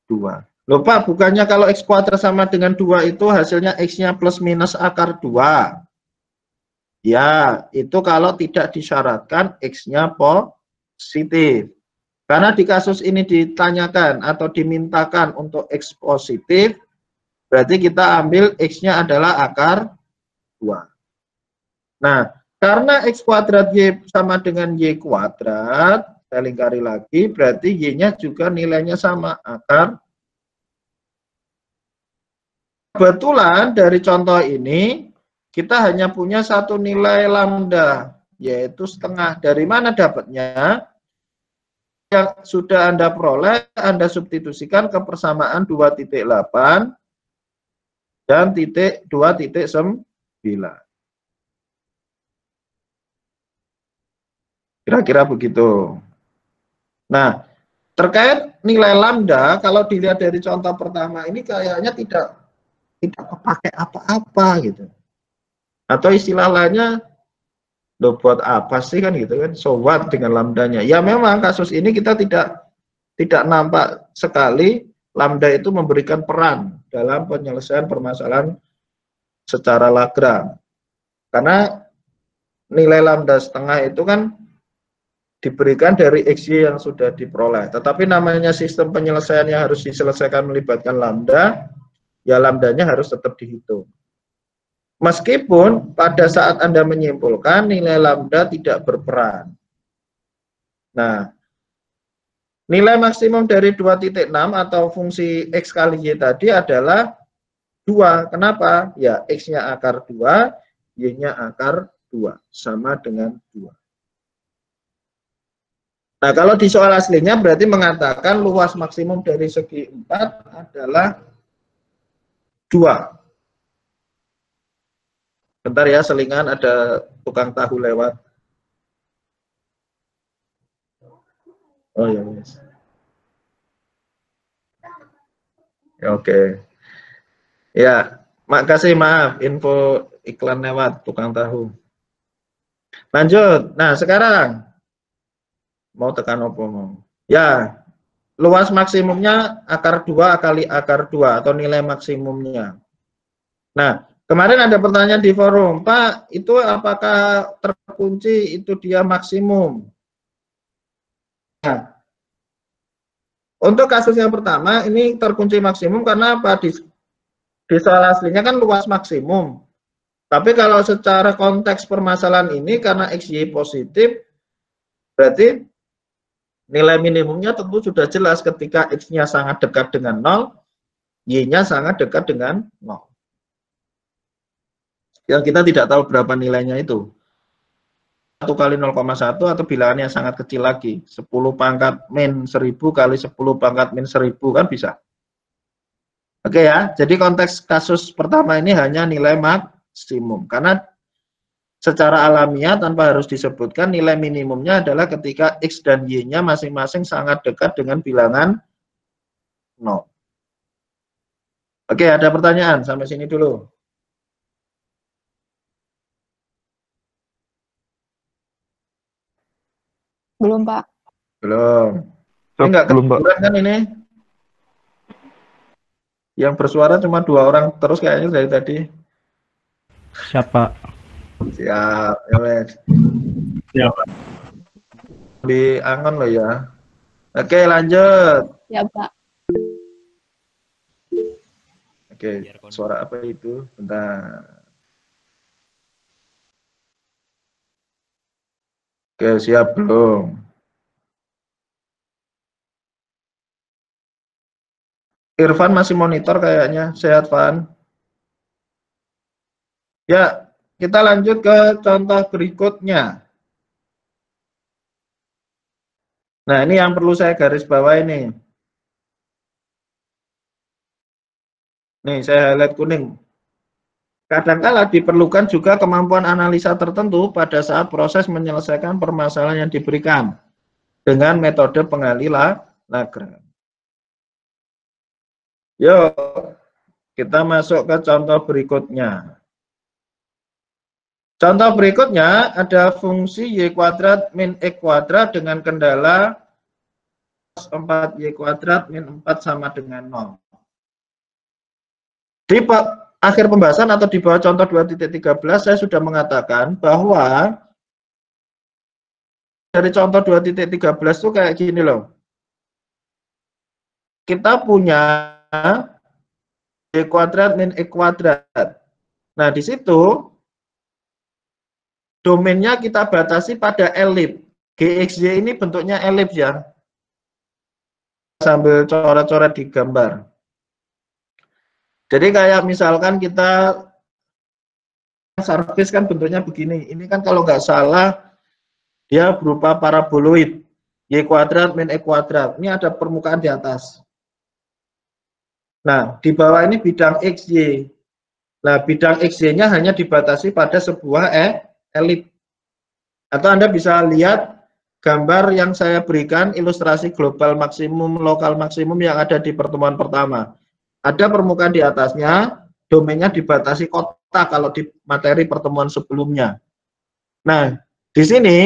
2. Loh Pak, bukannya kalau X kuadrat sama dengan 2 itu hasilnya X-nya plus minus akar 2. Ya, itu kalau tidak disyaratkan X-nya positif. Karena di kasus ini ditanyakan atau dimintakan untuk X positif, berarti kita ambil X-nya adalah akar 2. Nah, karena X kuadrat Y sama dengan Y kuadrat, saya lingkari lagi, berarti Y-nya juga nilainya sama, akar. Kebetulan dari contoh ini, kita hanya punya satu nilai lambda, yaitu setengah. Dari mana dapatnya? Yang sudah Anda peroleh, Anda substitusikan ke persamaan 2.8 dan 2.9. Kira-kira begitu. Nah, terkait nilai lambda, kalau dilihat dari contoh pertama ini kayaknya tidak pakai apa-apa gitu. Atau istilah lainnya, loh buat apa sih kan gitu kan, so what dengan lambdanya. Ya memang kasus ini kita tidak nampak sekali lambda itu memberikan peran dalam penyelesaian permasalahan secara Lagrange. Karena nilai lambda setengah itu kan diberikan dari XY yang sudah diperoleh. Tetapi namanya sistem penyelesaian yang harus diselesaikan melibatkan lambda, ya lambdanya harus tetap dihitung. Meskipun pada saat Anda menyimpulkan nilai lambda tidak berperan. Nah, nilai maksimum dari 2.6 atau fungsi X kali Y tadi adalah 2. Kenapa? Ya, X-nya akar 2, Y-nya akar 2. Sama dengan 2. Nah, kalau di soal aslinya berarti mengatakan luas maksimum dari segi 4 adalah 2. Bentar ya, selingan ada tukang tahu lewat. Oh ya, yes. Ya, oke. Ya, makasih, maaf info iklan lewat tukang tahu. Lanjut. Nah, sekarang mau tekan apa mau? Ya, luas maksimumnya akar 2 kali akar 2 atau nilai maksimumnya. Nah, kemarin ada pertanyaan di forum, Pak, itu apakah terkunci itu dia maksimum? Nah, untuk kasus yang pertama ini terkunci maksimum karena apa? Di soal aslinya kan luas maksimum. Tapi kalau secara konteks permasalahan ini karena XY positif, berarti nilai minimumnya tentu sudah jelas ketika X-nya sangat dekat dengan 0, Y-nya sangat dekat dengan 0. Yang kita tidak tahu berapa nilainya itu. 1 kali 0,1 atau bilangannya sangat kecil lagi. 10 pangkat min 1000 kali 10 pangkat min 1000 kan bisa. Oke ya, jadi konteks kasus pertama ini hanya nilai maksimum. Karena secara alamiah tanpa harus disebutkan nilai minimumnya adalah ketika X dan Y-nya masing-masing sangat dekat dengan bilangan 0. Oke, ada pertanyaan? Sampai sini dulu. Belum, Pak. Belum. Ini enggak kedengeran kan ini? Yang bersuara cuma 2 orang terus kayaknya dari tadi. Siapa? Siap, ya wes. Siap. Di angon loh ya. Oke, lanjut. Ya, Pak. Oke, suara apa itu? Bentar. Oke, siap belum? Irfan masih monitor kayaknya. Sehat, Van? Ya, kita lanjut ke contoh berikutnya. Nah, ini yang perlu saya garis bawah ini. Nih, saya highlight kuning. Kadangkala diperlukan juga kemampuan analisa tertentu pada saat proses menyelesaikan permasalahan yang diberikan dengan metode pengali Lagrange. Yuk, kita masuk ke contoh berikutnya. Contoh berikutnya ada fungsi y kuadrat min x kuadrat dengan kendala 4y kuadrat min 4 sama dengan 0. Di akhir pembahasan atau di bawah contoh 2.13 saya sudah mengatakan bahwa dari contoh 2.13 itu kayak gini loh. Kita punya y kuadrat min x kuadrat. Nah, di situ domainnya kita batasi pada elips. GXY ini bentuknya elips ya. Sambil coret-coret di gambar. Jadi kayak misalkan kita surface kan bentuknya begini. Ini kan kalau nggak salah dia berupa paraboloid. Y kuadrat min x kuadrat. Ini ada permukaan di atas. Nah, di bawah ini bidang XY. Nah, bidang XY-nya hanya dibatasi pada sebuah elips. Atau Anda bisa lihat gambar yang saya berikan, ilustrasi global maksimum, lokal maksimum yang ada di pertemuan pertama. Ada permukaan di atasnya, domainnya dibatasi kotak kalau di materi pertemuan sebelumnya. Nah, di sini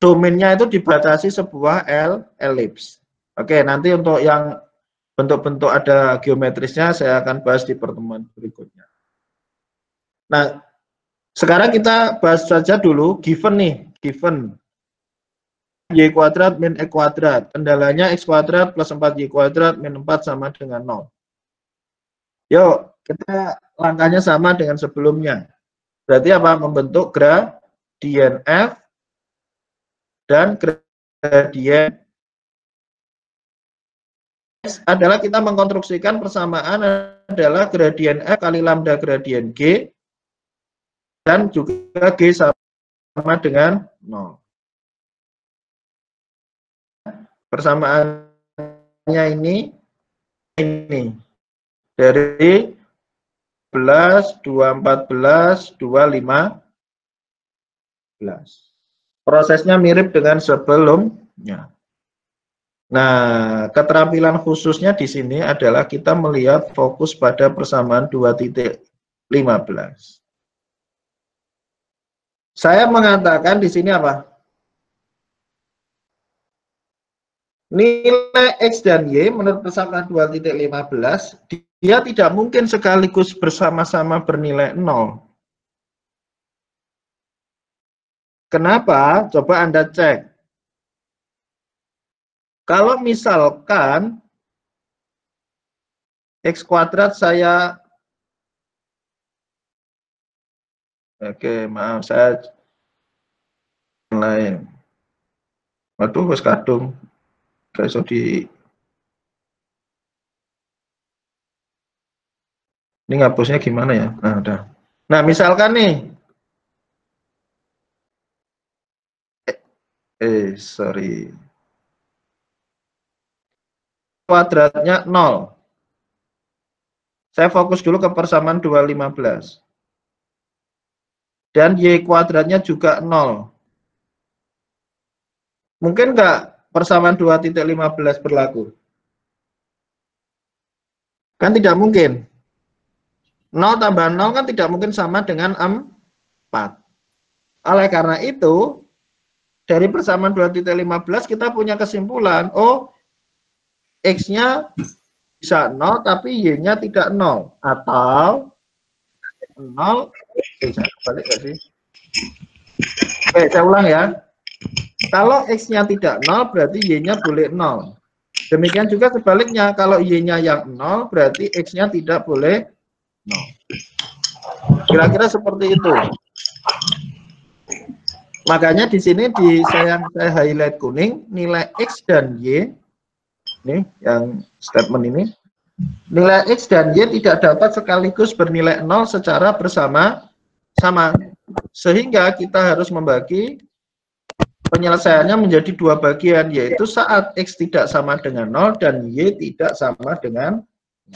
domainnya itu dibatasi sebuah elips. Oke, nanti untuk yang bentuk-bentuk ada geometrisnya saya akan bahas di pertemuan berikutnya. Nah, sekarang kita bahas saja dulu given nih, given y kuadrat min x kuadrat. Kendalanya x kuadrat plus 4y kuadrat min 4 sama dengan 0. Yuk, kita langkahnya sama dengan sebelumnya. Berarti apa? Membentuk gradien f dan gradien x adalah kita mengkonstruksikan persamaan adalah gradien f kali lambda gradien g dan juga g sama dengan 0. Persamaannya ini dari 11, 214, 215. Prosesnya mirip dengan sebelumnya. Nah, keterampilan khususnya di sini adalah kita melihat fokus pada persamaan 2.15. Saya mengatakan di sini apa? Nilai X dan Y menurut persamaan 2.15 dia tidak mungkin sekaligus bersama-sama bernilai 0. Kenapa? Coba Anda cek. Kalau misalkan X kuadrat saya, oke maaf saya lain. Waduh, wis kadung. Gak iso di ini ngapusnya gimana ya? Nah, udah. Nah, misalkan nih sorry. Kuadratnya 0. Saya fokus dulu ke persamaan 2.15. Dan Y kuadratnya juga 0. Mungkin nggak persamaan 2.15 berlaku? Kan tidak mungkin. 0 tambah 0 kan tidak mungkin sama dengan 4. Oleh karena itu, dari persamaan 2.15 kita punya kesimpulan, oh, X-nya bisa 0, tapi Y-nya tidak 0. Atau 0, saya balik gak sih? Oke, saya ulang ya. Kalau X-nya tidak 0, berarti Y-nya boleh 0. Demikian juga sebaliknya, kalau Y-nya yang 0, berarti X-nya tidak boleh 0. Kira-kira seperti itu. Makanya di sini saya highlight kuning, nilai X dan Y, ini yang statement ini, nilai X dan Y tidak dapat sekaligus bernilai 0 secara bersama-sama. Sehingga kita harus membagi penyelesaiannya menjadi dua bagian, yaitu saat X tidak sama dengan 0 dan Y tidak sama dengan 0.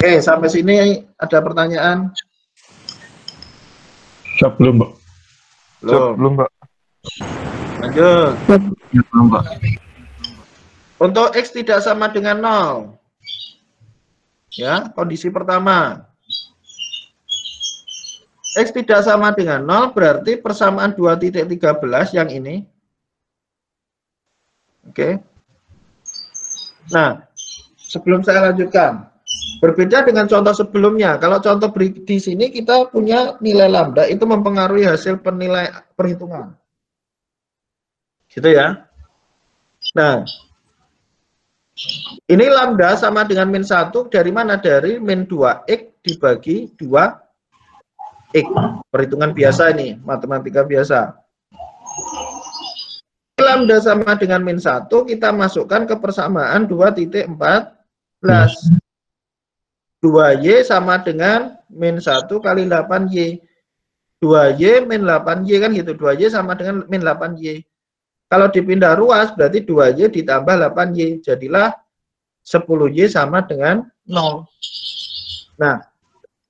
Oke, sampai sini ada pertanyaan? Siap belum, Mbak? Belum. Belum, Mbak. Lanjut. Belum, Mbak. Untuk X tidak sama dengan 0. Ya, kondisi pertama. X tidak sama dengan 0 berarti persamaan 2.13 yang ini. Oke. Nah, sebelum saya lanjutkan. Berbeda dengan contoh sebelumnya. Kalau contoh di sini kita punya nilai lambda itu mempengaruhi hasil penilai perhitungan. Gitu ya. Nah, ini lambda sama dengan min 1 dari mana? Dari min 2x dibagi 2x. Perhitungan biasa ini, matematika biasa. Lambda sama dengan min 1, kita masukkan ke persamaan 2.14. 2y sama dengan min 1 kali 8y. 2y min 8y kan gitu. 2y sama dengan min 8y. Kalau dipindah ruas berarti 2y ditambah 8y. Jadilah 10y sama dengan 0. Nah,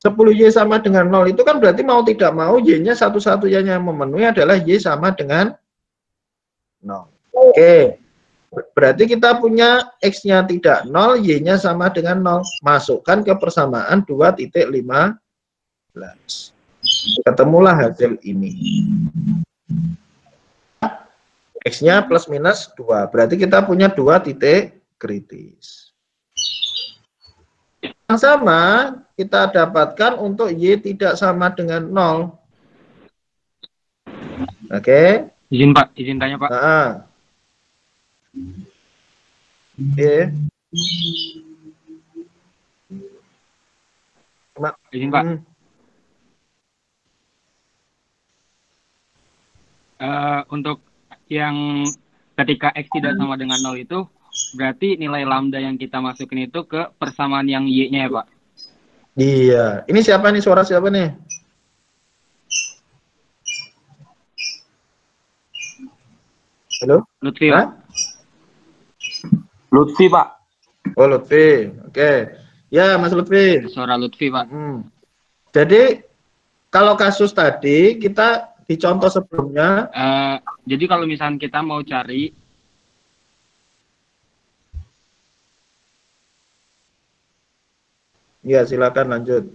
10y sama dengan 0 itu kan berarti mau tidak mau y-nya satu-satunya yang memenuhi adalah y sama dengan 0. Oke. Berarti kita punya x-nya tidak 0, y-nya sama dengan 0. Masukkan ke persamaan 2.15. Ketemulah hasil ini. X-nya plus minus 2. Berarti kita punya 2 titik kritis. Yang sama kita dapatkan untuk Y tidak sama dengan 0. Oke. Izin Pak, izin tanya Pak. Oke. Izin Pak. Untuk yang ketika X tidak sama dengan 0 itu, berarti nilai lambda yang kita masukin itu ke persamaan yang Y-nya ya Pak? Iya. Ini siapa nih? Suara siapa nih? Halo? Lutfi Pak. Lutfi Pak. Oh Lutfi. Oke. Ya Mas Lutfi. Suara Lutfi Pak. Jadi kalau kasus tadi kita di contoh sebelumnya. Jadi kalau misalnya kita mau cari ya, silakan lanjut.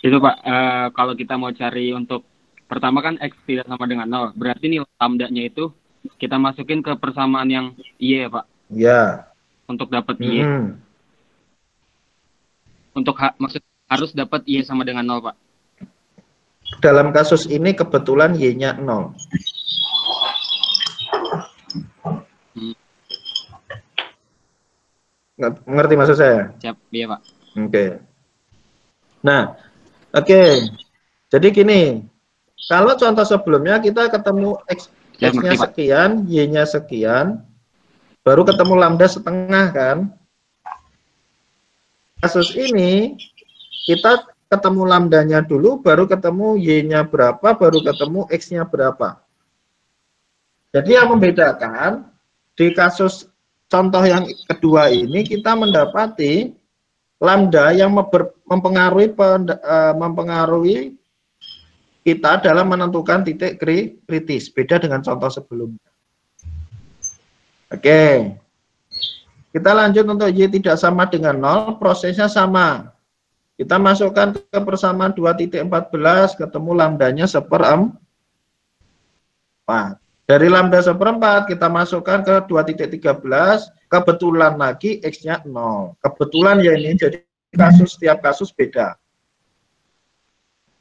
itu Pak, kalau kita mau cari untuk pertama kan X tidak sama dengan 0, berarti nilai lambdanya itu kita masukin ke persamaan yang Y ya Pak? Ya. Untuk dapat Y. Untuk maksud harus dapat Y sama dengan 0 Pak? Dalam kasus ini kebetulan Y-nya 0. Ngerti maksud saya? Siap, iya Pak. Oke. Nah, oke. Jadi gini, kalau contoh sebelumnya kita ketemu X-nya sekian, Y-nya sekian, baru ketemu lambda setengah kan? Kasus ini kita ketemu lambdanya dulu, baru ketemu Y-nya berapa, baru ketemu X-nya berapa. Jadi yang membedakan di kasus contoh yang kedua ini kita mendapati lambda yang mempengaruhi kita dalam menentukan titik kritis, beda dengan contoh sebelumnya. Oke. Kita lanjut untuk Y tidak sama dengan 0, prosesnya sama. Kita masukkan ke persamaan 2.14, ketemu lambdanya 1/4. Dari lambda 1/4 kita masukkan ke 2.13, kebetulan lagi X-nya 0. Kebetulan ya ini, jadi setiap kasus beda.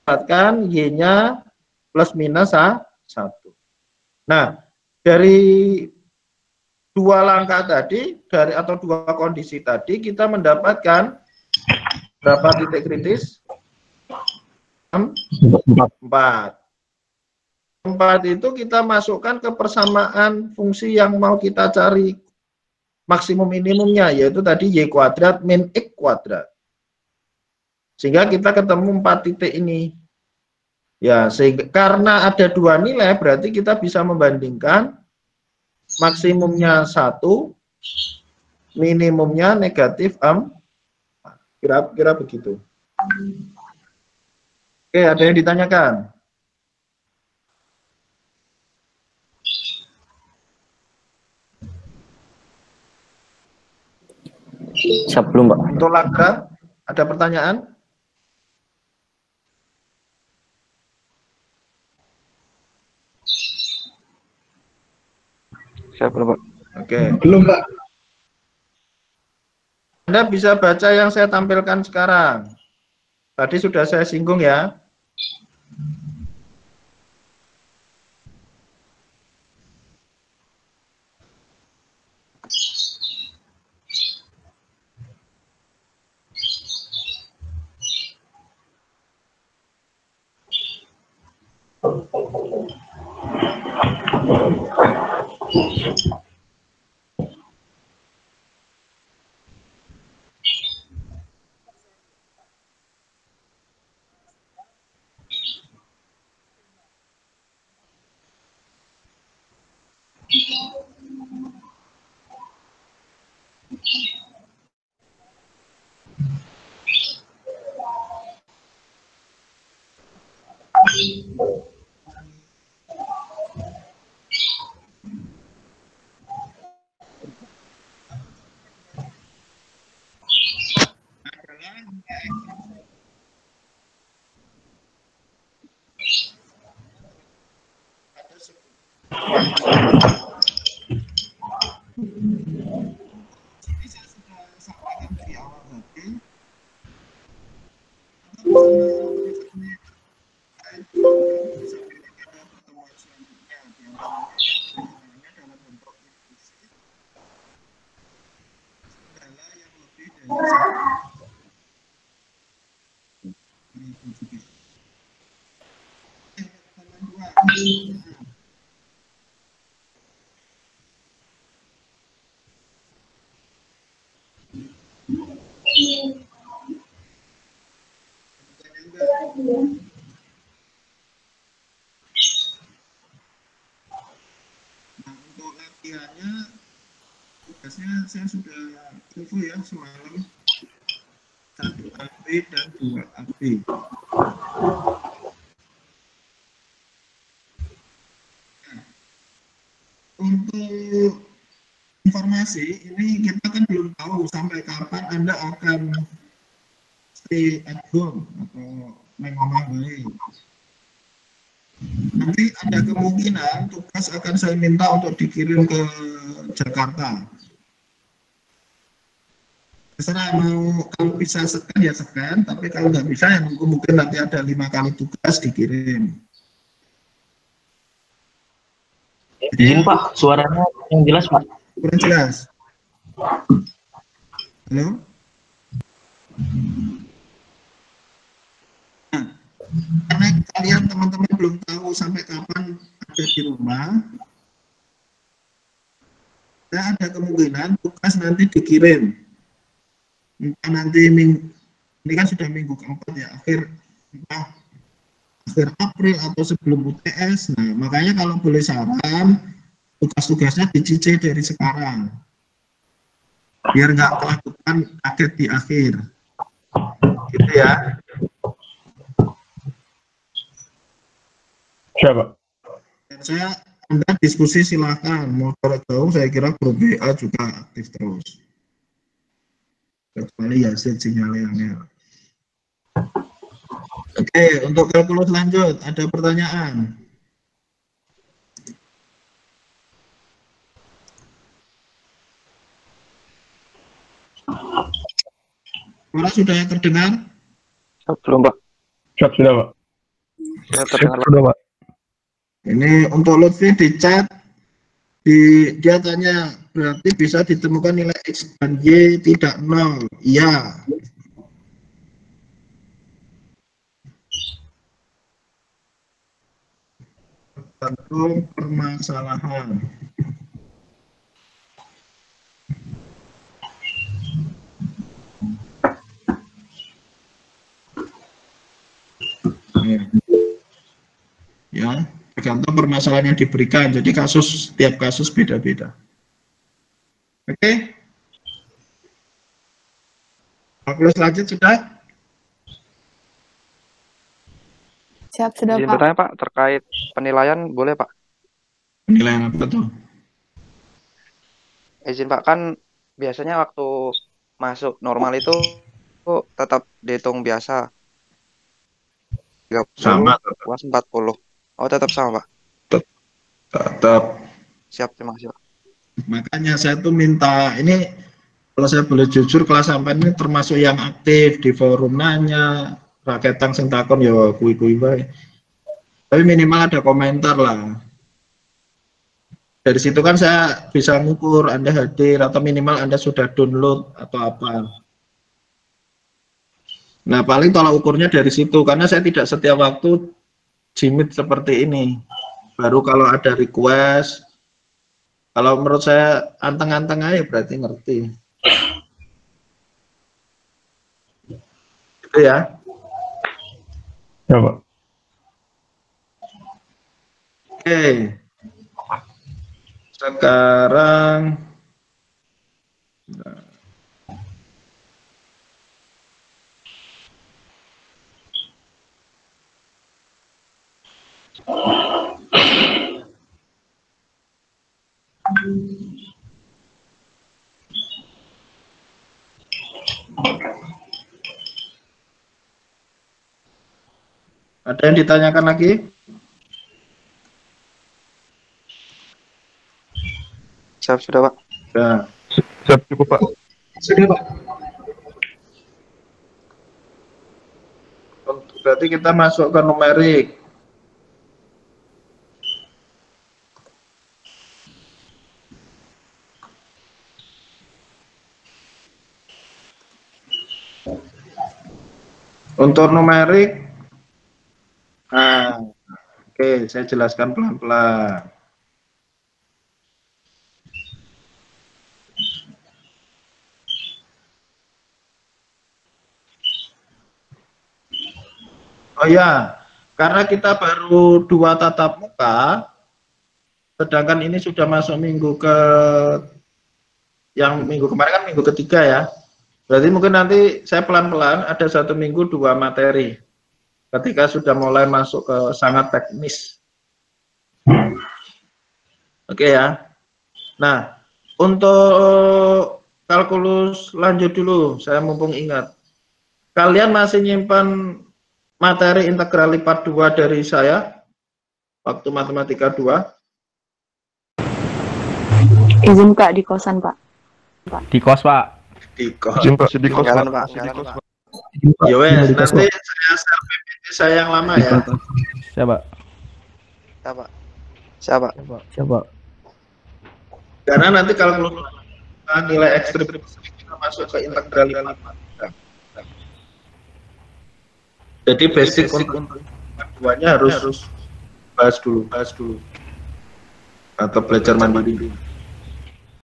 Dapatkan Y-nya plus minus 1. Nah, dari dua langkah tadi, atau dua kondisi tadi, kita mendapatkan berapa titik kritis? 4. 4 itu kita masukkan ke persamaan fungsi yang mau kita cari maksimum minimumnya, yaitu tadi Y kuadrat min X kuadrat. Sehingga kita ketemu 4 titik ini. Ya, sehingga karena ada dua nilai, berarti kita bisa membandingkan maksimumnya 1 minimumnya negatif 4. Kira-kira begitu. Oke, ada yang ditanyakan? Siap belum, Pak? Untuk Lagrange, ada pertanyaan? Siap belum, Pak? Oke. Belum, Pak. Anda bisa baca yang saya tampilkan sekarang. Tadi sudah saya singgung ya. Untuk latihannya, tugasnya saya sudah info ya semalam. 1 AB dan 2 AB. Nah, untuk informasi ini kita kan belum tahu sampai kapan Anda akan stay at home atau mengomah baik. Nanti ada kemungkinan tugas akan saya minta untuk dikirim ke Jakarta. Terserah mau, kalau bisa scan ya scan, tapi kalau nggak bisa ya mungkin nanti ada 5 kali tugas dikirim. Izin Pak, suaranya yang jelas Pak. Kurang jelas. Halo? Nah, karena kalian teman-teman belum tahu sampai kapan ada di rumah, ya ada kemungkinan tugas nanti dikirim. Entah nanti ini kan sudah minggu keempat ya, akhir April atau sebelum UTS. Nah, makanya kalau boleh saran, tugas-tugasnya dicicil dari sekarang, biar nggak kelakukan kaget di akhir, gitu ya. Siapa? Dan Anda diskusi silakan, mau jarak jauh saya kira grup WA juga aktif terus. Kecuali Yazid sinyalnya. Oke, untuk kalkulus lanjut, ada pertanyaan? Suara sudah yang terdengar? Belum, Pak. Siap sudah, Pak. Saya terdengar, Sudah, Pak. Ini untuk Lutfi di chat, dia tanya, berarti bisa ditemukan nilai X dan Y tidak 0. Iya. Tergantung permasalahan. Ya, tergantung permasalahan yang diberikan. Jadi setiap kasus beda-beda. Oke? Kalkulus lanjut sudah? Siap, sudah Izin Pak. bertanya Pak, terkait penilaian boleh Pak? Penilaian apa tuh? Izin Pak, kan biasanya waktu masuk normal itu tetap dihitung biasa. 30, Sama. UAS 40. Oh tetap sama Pak? Tetap. Siap, terima kasih Pak. Makanya saya tuh minta, ini kalau saya boleh jujur, kelas sampai ini termasuk yang aktif di forum nanya, rakyat sing takon ya kui-kui bae. Tapi minimal ada komentar lah. Dari situ kan saya bisa ngukur Anda hadir atau minimal Anda sudah download atau apa. Nah, paling tolak ukurnya dari situ karena saya tidak setiap waktu jimit seperti ini. Baru kalau ada request, kalau menurut saya anteng-anteng aja berarti ngerti. Gitu ya. Ya, Pak. Oke. Sekarang ada yang ditanyakan lagi? Siap sudah Pak. Sudah. Siap cukup, Pak. Sudah Pak. Berarti kita masuk ke numerik. Untuk numerik, nah, oke, saya jelaskan pelan-pelan. Oh ya, karena kita baru 2 tatap muka, sedangkan ini sudah masuk minggu ke, yang minggu kemarin kan minggu ketiga ya. Berarti mungkin nanti saya pelan-pelan ada 1 minggu 2 materi. Ketika sudah mulai masuk ke sangat teknis. Oke ya. Nah, untuk kalkulus lanjut dulu, saya mumpung ingat. Kalian masih nyimpan materi integral lipat 2 dari saya waktu matematika 2? Izin Pak, di kosan Pak. Di kos, Pak. Di kos. Izin, Pak. Di kos, Jalan, Pak. Pak. Jalan, Pak. Ya wes, nanti saya share PPT saya yang lama ya. Siapa? Siapa? Siapa? Siapa? Karena nanti kalau nilai ekstrim kita masuk ke integral lipat. Jadi basic untuk keduanya harus bahas dulu atau belajar mandiri.